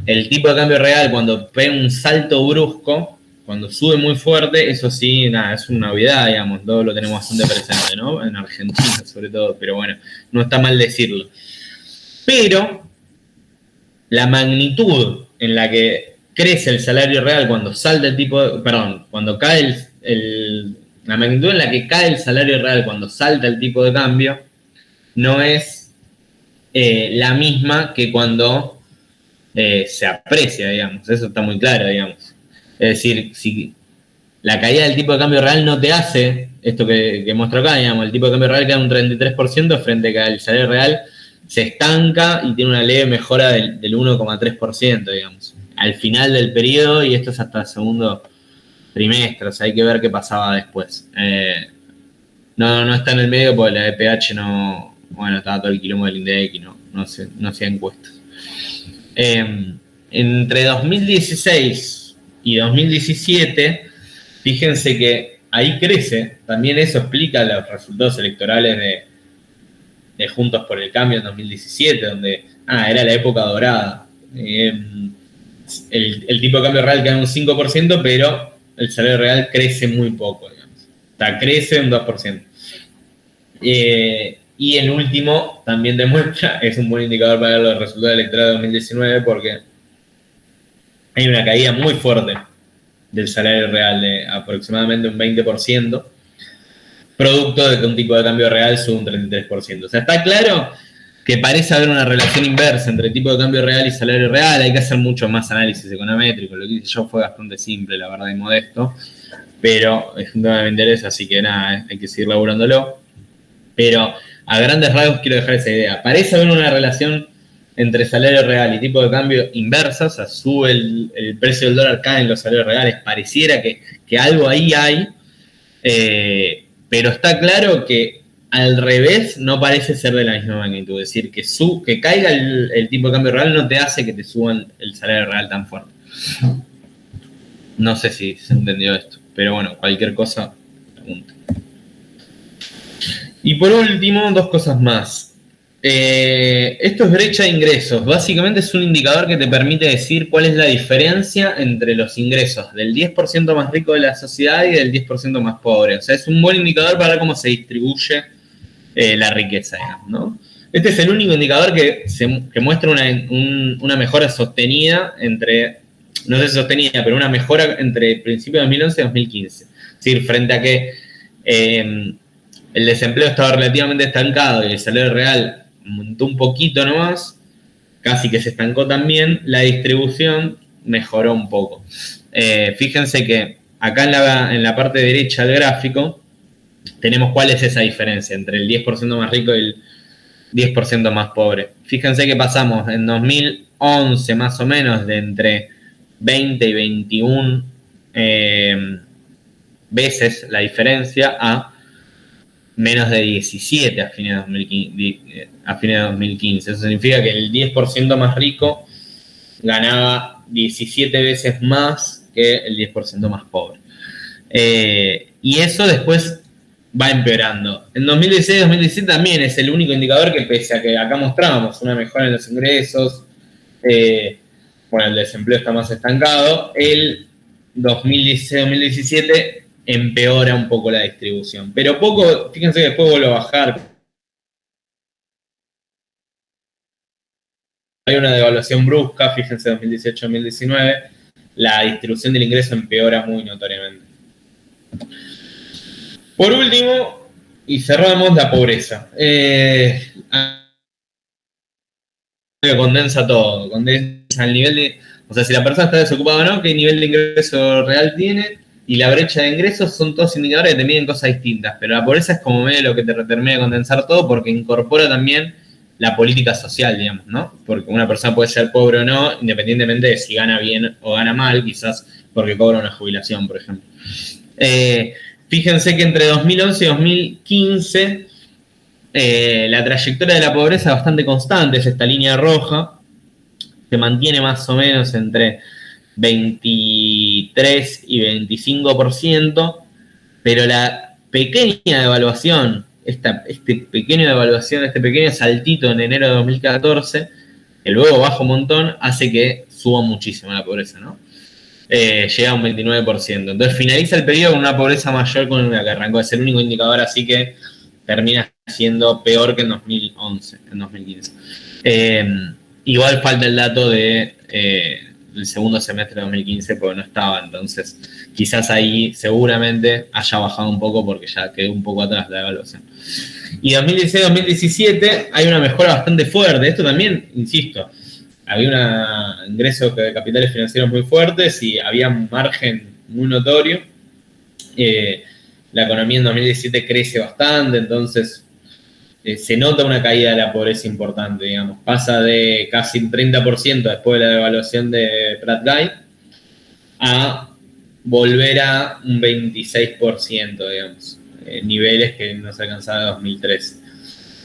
el tipo de cambio real cuando pega un salto brusco, cuando sube muy fuerte, eso sí, es una novedad, digamos, todo lo tenemos bastante presente, ¿no? En Argentina sobre todo, pero bueno, no está mal decirlo. Pero la magnitud en la que crece el salario real cuando salta cuando cae la magnitud en la que cae el salario real cuando salta el tipo de cambio no es la misma que cuando se aprecia, digamos. Eso está muy claro, digamos. Es decir, si la caída del tipo de cambio real no te hace esto que muestro acá, digamos, el tipo de cambio real queda un 33% frente a que el salario real se estanca y tiene una leve mejora del 1,3%, digamos, al final del periodo, y esto es hasta el segundo trimestre, o sea, hay que ver qué pasaba después. No está en el medio porque la EPH estaba todo el quilombo del INDEC y no hacía encuestas. Entre 2016 y 2017, fíjense que ahí crece, también eso explica los resultados electorales de Juntos por el Cambio en 2017, donde era la época dorada. El tipo de cambio real queda en un 5%, pero el salario real crece muy poco, digamos. O sea, crece un 2%. Y el último también demuestra, es un buen indicador para ver los resultados electorales de 2019, porque hay una caída muy fuerte del salario real de aproximadamente un 20%, producto de que un tipo de cambio real sube un 33%. O sea, está claro que parece haber una relación inversa entre tipo de cambio real y salario real. Hay que hacer mucho más análisis econométrico. Lo que hice yo fue bastante simple, la verdad, y modesto, pero es un tema de interés, así que nada, hay que seguir laburándolo. Pero a grandes rasgos quiero dejar esa idea. Parece haber una relación entre salario real y tipo de cambio inversa, o sea, sube el precio del dólar, caen los salarios reales, pareciera que algo ahí hay, pero está claro que al revés no parece ser de la misma magnitud, es decir, que caiga el tipo de cambio real no te hace que te suban el salario real tan fuerte. No sé si se entendió esto, pero bueno, cualquier cosa, pregunta. Y por último, dos cosas más. Esto es brecha de ingresos. Básicamente es un indicador que te permite decir cuál es la diferencia entre los ingresos del 10% más rico de la sociedad y del 10% más pobre. O sea, es un buen indicador para ver cómo se distribuye la riqueza, digamos, ¿no? Este es el único indicador que muestra una mejora sostenida entre, no sé si sostenida, pero una mejora entre principios de 2011 y 2015. Es decir, frente a que el desempleo estaba relativamente estancado y el salario real aumentó un poquito nomás, casi que se estancó también, la distribución mejoró un poco. Fíjense que acá en la parte derecha del gráfico tenemos cuál es esa diferencia entre el 10% más rico y el 10% más pobre. Fíjense que pasamos en 2011 más o menos de entre 20 y 21 veces la diferencia a menos de 17 a fines de 2015. Eso significa que el 10% más rico ganaba 17 veces más que el 10% más pobre. Y eso después va empeorando. En 2016-2017 también es el único indicador que, pese a que acá mostrábamos una mejora en los ingresos, bueno, el desempleo está más estancado, el 2016-2017 empeora un poco la distribución. Pero poco, fíjense que después vuelve a bajar. Hay una devaluación brusca, fíjense 2018-2019, la distribución del ingreso empeora muy notoriamente. Por último, y cerramos, la pobreza. Condensa todo, condensa el nivel de, o sea, si la persona está desocupada o no, qué nivel de ingreso real tiene, y la brecha de ingresos son todos indicadores que te miden cosas distintas, pero la pobreza es como medio lo que te termina de condensar todo, porque incorpora también la política social, digamos, ¿no? Porque una persona puede ser pobre o no, independientemente de si gana bien o gana mal, quizás porque cobra una jubilación, por ejemplo. Fíjense que entre 2011 y 2015 la trayectoria de la pobreza es bastante constante, es esta línea roja, se mantiene más o menos entre 23 y 25%, pero la pequeña devaluación, este pequeño saltito en enero de 2014, que luego baja un montón, hace que suba muchísimo la pobreza, ¿no? Llega a un 29%. Entonces finaliza el periodo con una pobreza mayor con la que arrancó. Es el único indicador, así que termina siendo peor que en 2011, en 2015. Igual falta el dato de el segundo semestre de 2015 porque no estaba, entonces quizás ahí seguramente haya bajado un poco porque ya quedó un poco atrás la evaluación. Y 2016-2017 hay una mejora bastante fuerte. Esto también, insisto, había un ingreso de capitales financieros muy fuertes y había un margen muy notorio. La economía en 2017 crece bastante, entonces se nota una caída de la pobreza importante, digamos. Pasa de casi un 30% después de la devaluación de Pratt-Guy a volver a un 26%, digamos. Niveles que no se alcanzaban en 2013.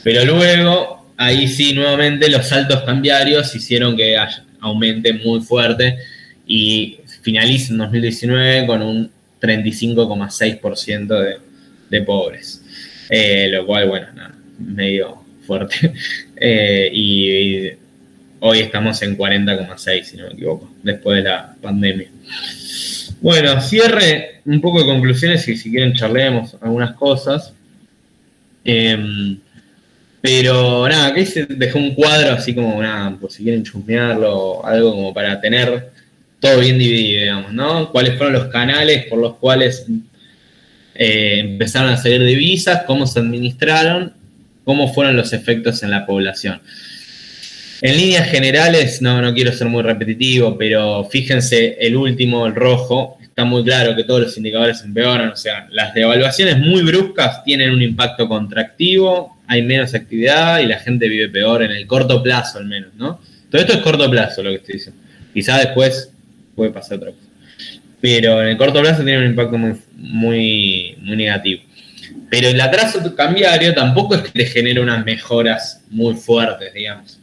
Pero luego, ahí sí, nuevamente, los saltos cambiarios hicieron que aumente muy fuerte y finalice en 2019 con un 35,6% de pobres. Lo cual, bueno, nada, medio fuerte. Y hoy estamos en 40,6, si no me equivoco, después de la pandemia. Bueno, cierre, un poco de conclusiones y si quieren charlemos algunas cosas. Pero nada, aquí se dejó un cuadro así como, nada, por si quieren chusmearlo, algo como para tener todo bien dividido, digamos, ¿no? ¿Cuáles fueron los canales por los cuales empezaron a salir divisas? ¿Cómo se administraron? ¿Cómo fueron los efectos en la población? En líneas generales, no quiero ser muy repetitivo, pero fíjense, el último, el rojo, está muy claro que todos los indicadores empeoran, o sea, las devaluaciones muy bruscas tienen un impacto contractivo, hay menos actividad y la gente vive peor en el corto plazo al menos, ¿no? Todo esto es corto plazo lo que estoy diciendo. Quizá después puede pasar otra cosa. Pero en el corto plazo tiene un impacto muy negativo. Pero el atraso cambiario tampoco es que te genere unas mejoras muy fuertes, digamos.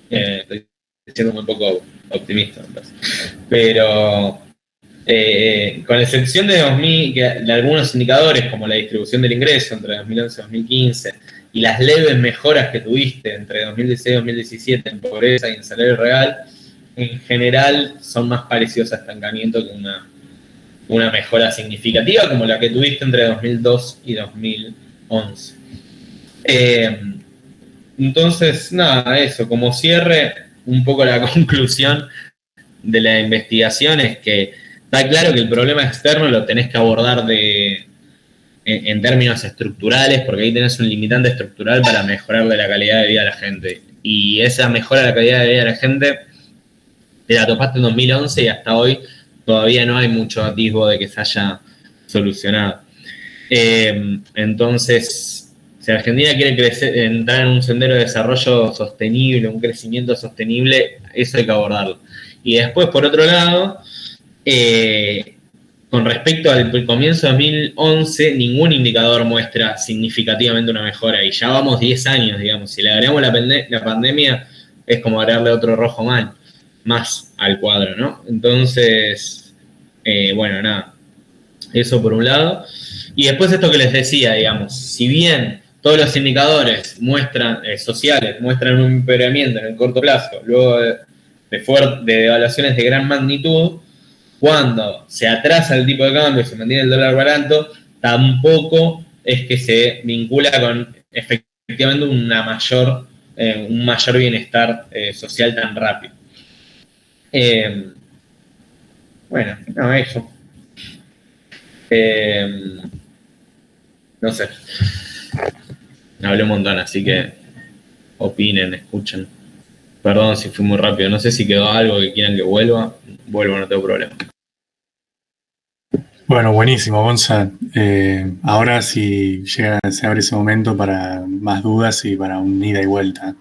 Estoy siendo un poco optimista, me parece. Pero con excepción de algunos indicadores como la distribución del ingreso entre 2011 y 2015 y las leves mejoras que tuviste entre 2016 y 2017 en pobreza y en salario real, en general son más parecidos a estancamiento que una mejora significativa como la que tuviste entre 2002 y 2011. Entonces, nada, eso, como cierre, un poco la conclusión de la investigación es que está claro que el problema externo lo tenés que abordar en términos estructurales, porque ahí tenés un limitante estructural para mejorarle la calidad de vida a la gente. Y esa mejora de la calidad de vida de la gente te la topaste en 2011 y hasta hoy todavía no hay mucho atisbo de que se haya solucionado. Entonces, si Argentina quiere entrar en un sendero de desarrollo sostenible, un crecimiento sostenible, eso hay que abordarlo. Y después, por otro lado, con respecto al comienzo de 2011, ningún indicador muestra significativamente una mejora. Y ya vamos 10 años, digamos. Si le agregamos la pandemia, es como agregarle otro rojo más al cuadro, ¿no? Entonces, bueno, nada. Eso por un lado. Y después esto que les decía, digamos, si bien todos los indicadores sociales muestran un empeoramiento en el corto plazo, luego de devaluaciones de gran magnitud, cuando se atrasa el tipo de cambio y se mantiene el dólar barato, tampoco es que se vincula con efectivamente un mayor bienestar social tan rápido. Bueno, no, eso. No sé. Hablé un montón, así que opinen, escuchen. Perdón si fui muy rápido. No sé si quedó algo que quieran que vuelva. Vuelvo, no tengo problema. Bueno, buenísimo, Gonza. Ahora sí se abre ese momento para más dudas y para un ida y vuelta.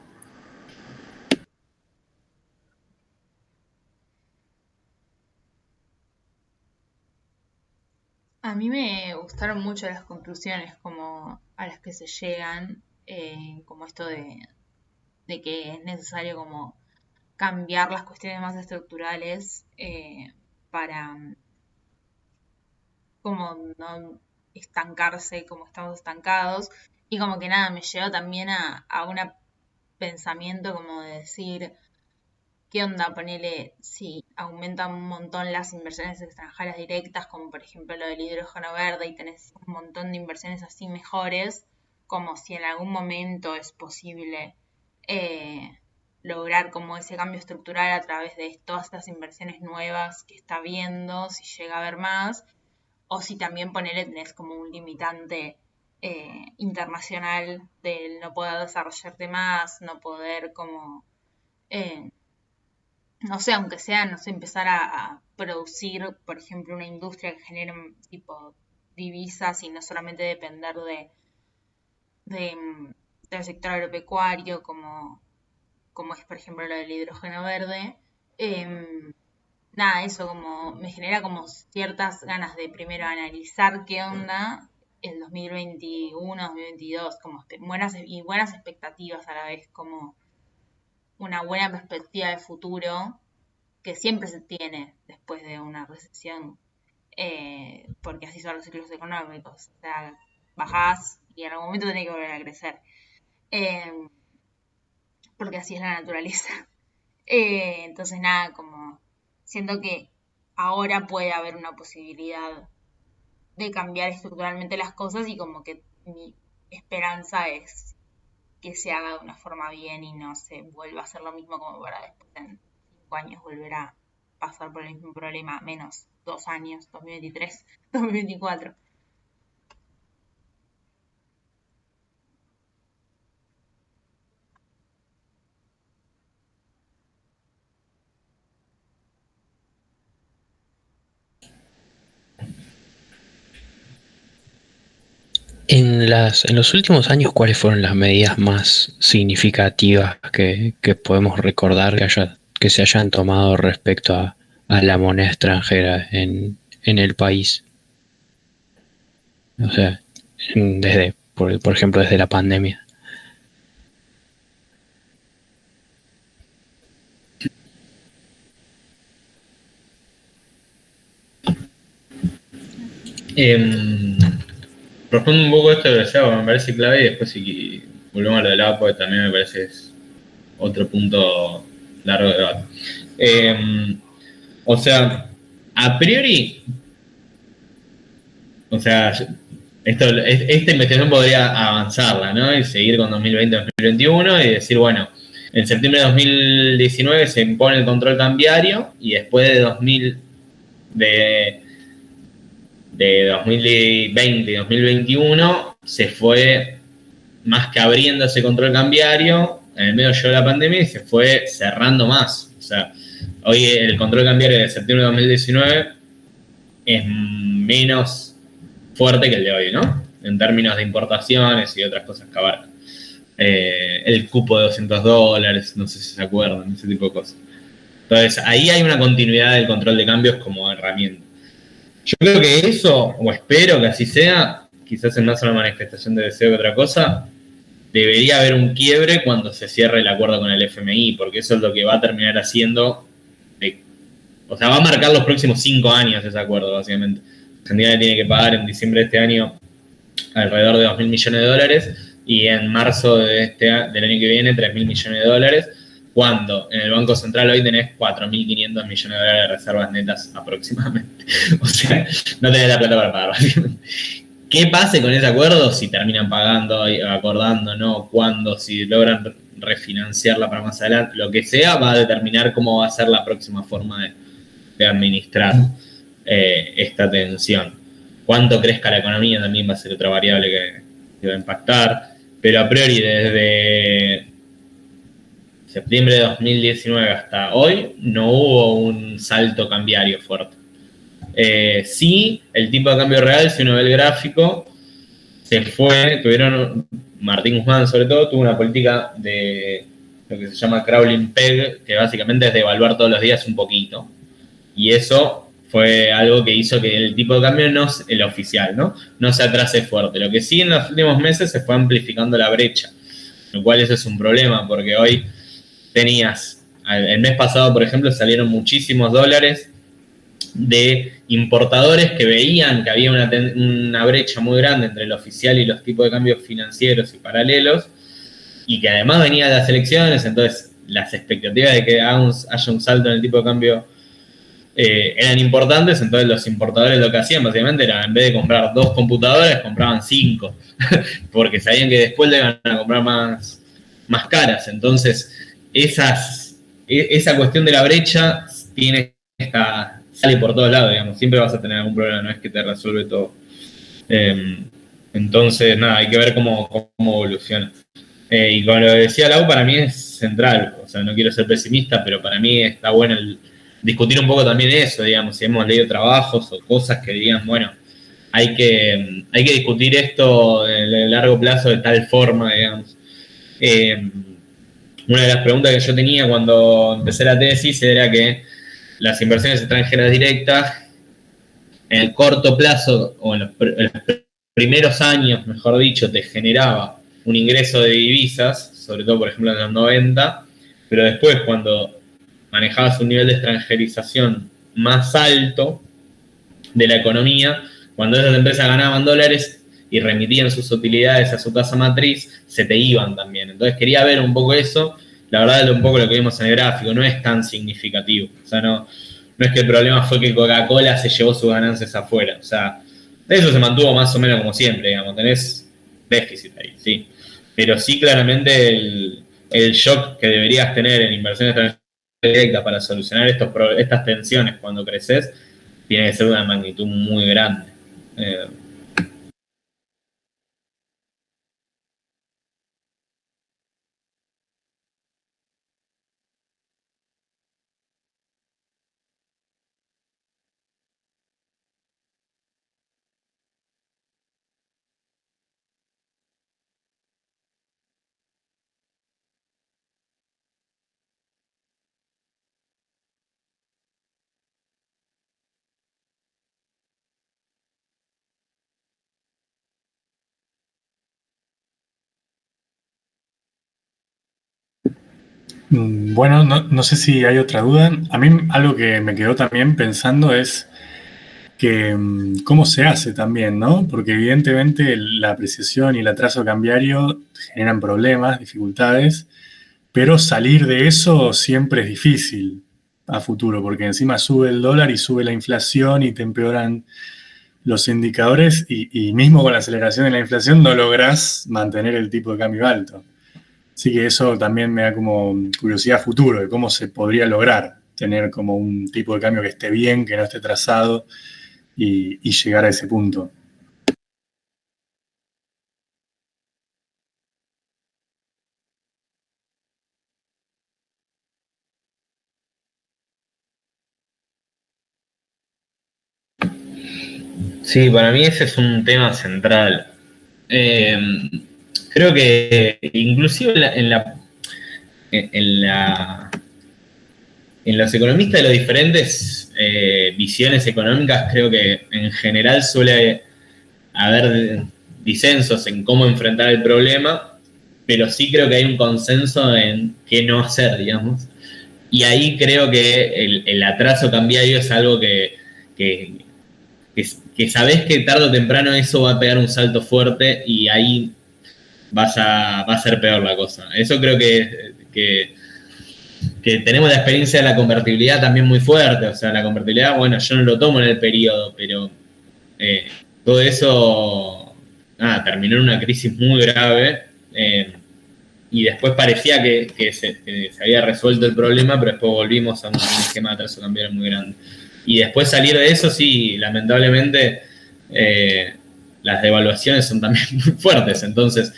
A mí me gustaron mucho las conclusiones como a las que se llegan, como esto de que es necesario como cambiar las cuestiones más estructurales para como no estancarse como estamos estancados y como que nada, me lleva también a un pensamiento como de decir, ¿qué onda? Ponele, si aumentan un montón las inversiones extranjeras directas, como por ejemplo lo del hidrógeno verde, y tenés un montón de inversiones así mejores, como si en algún momento es posible lograr como ese cambio estructural a través de todas estas inversiones nuevas que está viendo, si llega a haber más, o si también ponele tenés como un limitante internacional del no poder desarrollarte más, no poder como... eh, no sé, aunque sea, no sé, empezar a producir, por ejemplo, una industria que genere tipo divisas y no solamente depender de, del sector agropecuario, como es, por ejemplo, lo del hidrógeno verde. Nada, eso como me genera como ciertas ganas de primero analizar qué onda el 2021, 2022, como buenas expectativas a la vez, como una buena perspectiva de futuro que siempre se tiene después de una recesión, porque así son los ciclos económicos. O sea, bajás y en algún momento tenés que volver a crecer. em, porque así es la naturaleza. Entonces nada, como siento que ahora puede haber una posibilidad de cambiar estructuralmente las cosas y como que mi esperanza es que se haga de una forma bien y no se vuelva a hacer lo mismo como para después en 5 años volver a pasar por el mismo problema, menos 2 años, 2023, 2024. En los últimos años, ¿cuáles fueron las medidas más significativas que podemos recordar que se hayan tomado respecto a la moneda extranjera en el país? O sea, por ejemplo, desde la pandemia. Respondo un poco esto de deseo, me parece clave, y después si volvemos a lo del agua, porque también me parece que es otro punto largo de debate. O sea, a priori, o sea, esta investigación podría avanzarla, ¿no? Y seguir con 2020-2021 y decir, bueno, en septiembre de 2019 se impone el control cambiario y después de 2020 y 2021 se fue más que abriendo ese control cambiario, en el medio llegó la pandemia y se fue cerrando más. O sea, hoy el control cambiario de septiembre de 2019 es menos fuerte que el de hoy, ¿no? En términos de importaciones y otras cosas que abarca. El cupo de $200, no sé si se acuerdan, ese tipo de cosas. Entonces, ahí hay una continuidad del control de cambios como herramienta. Yo creo que eso, o espero que así sea, quizás es más una manifestación de deseo que otra cosa, debería haber un quiebre cuando se cierre el acuerdo con el FMI, porque eso es lo que va a terminar haciendo, o sea, va a marcar los próximos 5 años ese acuerdo, básicamente. Argentina tiene que pagar en diciembre de este año alrededor de $2.000 millones y en marzo del año que viene $3.000 millones, cuando en el Banco Central hoy tenés 4.500 millones de dólares de reservas netas aproximadamente. O sea, no tenés la plata para pagar, básicamente. ¿Qué pase con ese acuerdo? Si terminan pagando, acordando, ¿no? Cuándo, si logran refinanciarla para más adelante, lo que sea, va a determinar cómo va a ser la próxima forma de administrar esta tensión. Cuánto crezca la economía también va a ser otra variable que va a impactar, pero a priori desde septiembre de 2019 hasta hoy no hubo un salto cambiario fuerte. Sí, el tipo de cambio real, si uno ve el gráfico, Martín Guzmán sobre todo, tuvo una política de lo que se llama crawling peg, que básicamente es devaluar todos los días un poquito. Y eso fue algo que hizo que el tipo de cambio, el oficial, no se atrase fuerte. Lo que sí en los últimos meses se fue amplificando la brecha, lo cual eso es un problema, porque hoy tenías, el mes pasado, por ejemplo, salieron muchísimos dólares de importadores que veían que había una brecha muy grande entre el oficial y los tipos de cambios financieros y paralelos, y que además venían las elecciones, entonces las expectativas de que haya un salto en el tipo de cambio eran importantes, entonces los importadores lo que hacían básicamente era, en vez de comprar 2 computadoras, compraban 5, porque sabían que después le iban a comprar más caras. Entonces, esa cuestión de la brecha sale por todos lados, digamos, siempre vas a tener algún problema, no es que te resuelve todo. Entonces, nada, hay que ver cómo evoluciona. Y como lo decía Lau, para mí es central, o sea, no quiero ser pesimista, pero para mí está bueno discutir un poco también eso, digamos, si hemos leído trabajos o cosas que digan, bueno, hay que discutir esto en el largo plazo de tal forma, digamos. Una de las preguntas que yo tenía cuando empecé la tesis era que las inversiones extranjeras directas, en el corto plazo, o en los primeros años, mejor dicho, te generaba un ingreso de divisas, sobre todo, por ejemplo, en los 90, pero después, cuando manejabas un nivel de extranjerización más alto de la economía, cuando esas empresas ganaban dólares, y remitían sus utilidades a su casa matriz, se te iban también. Entonces quería ver un poco eso. La verdad es un poco lo que vimos en el gráfico, no es tan significativo. O sea, no es que el problema fue que Coca-Cola se llevó sus ganancias afuera. O sea, eso se mantuvo más o menos como siempre, digamos, tenés déficit ahí, sí. Pero sí, claramente el shock que deberías tener en inversiones directas para solucionar estas tensiones cuando creces tiene que ser de una magnitud muy grande. Bueno, no sé si hay otra duda. A mí algo que me quedó también pensando es que cómo se hace también, ¿no? Porque evidentemente la apreciación y el atraso cambiario generan problemas, dificultades, pero salir de eso siempre es difícil a futuro, porque encima sube el dólar y sube la inflación y te empeoran los indicadores y mismo con la aceleración de la inflación no lográs mantener el tipo de cambio alto. Así que eso también me da como curiosidad a futuro de cómo se podría lograr tener como un tipo de cambio que esté bien, que no esté trazado y llegar a ese punto. Sí, para mí ese es un tema central. Creo que inclusive en los economistas de las diferentes visiones económicas, creo que en general suele haber disensos en cómo enfrentar el problema, pero sí creo que hay un consenso en qué no hacer, digamos. Y ahí creo que el atraso cambiario es algo que, que sabés que tarde o temprano eso va a pegar un salto fuerte y ahí va a ser peor la cosa. Eso creo que tenemos la experiencia de la convertibilidad también muy fuerte. O sea, la convertibilidad, bueno, yo no lo tomo en el periodo, pero todo eso terminó en una crisis muy grave. Y después parecía que se había resuelto el problema, pero después volvimos a un esquema de atraso cambiario muy grande. Y después salir de eso, sí, lamentablemente, las devaluaciones son también muy fuertes. Entonces,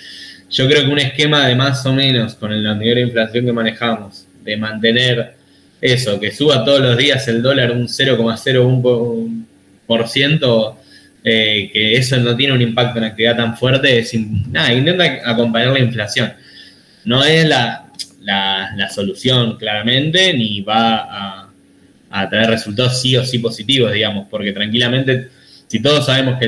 yo creo que un esquema de más o menos con el nivel de inflación que manejamos, de mantener eso, que suba todos los días el dólar un 0,01%, que eso no tiene un impacto en actividad tan fuerte, intenta acompañar la inflación. No es la solución, claramente, ni va a traer resultados sí o sí positivos, digamos, porque tranquilamente, si todos sabemos que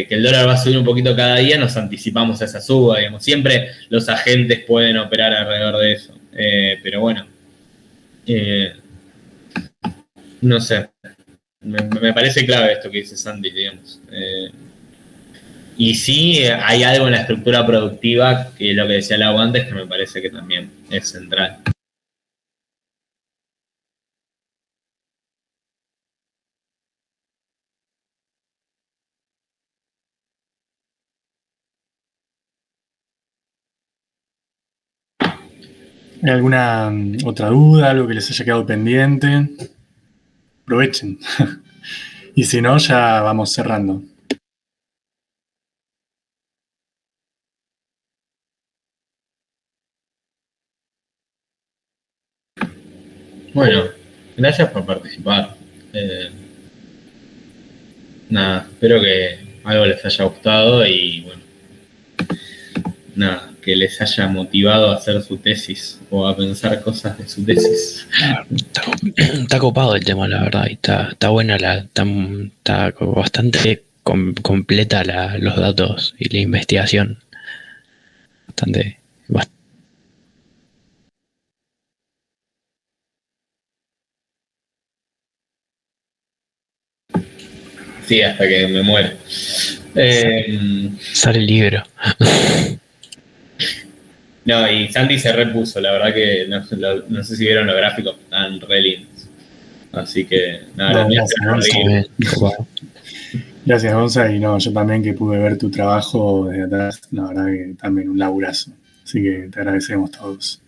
el dólar va a subir un poquito cada día, nos anticipamos a esa suba, digamos. Siempre los agentes pueden operar alrededor de eso. Pero bueno, no sé. Me parece clave esto que dice Sandy, digamos. Y sí, hay algo en la estructura productiva, que es lo que decía Lau antes, que me parece que también es central. ¿Hay alguna otra duda, algo que les haya quedado pendiente? Aprovechen. Y si no, ya vamos cerrando. Bueno, gracias por participar. Nada, espero que algo les haya gustado y bueno, nada, que les haya motivado a hacer su tesis o a pensar cosas de su tesis. Está copado el tema, la verdad, y está buena, está bastante completa los datos y la investigación. Bastante. Sí, hasta que me muera. Sale el libro. No, y Santi se repuso, la verdad que no sé si vieron los gráficos, están re lindos. Así que nada, No, gracias, Gonza. Gracias, Gonza, y no, yo también que pude ver tu trabajo desde atrás, la verdad que también un laburazo. Así que te agradecemos todos.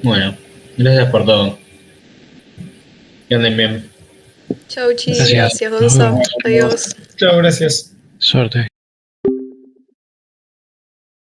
Bueno, gracias por todo. Que anden bien. Chau, Chi. Gracias. Gracias, Gonza. Adiós. Chao, gracias. Suerte.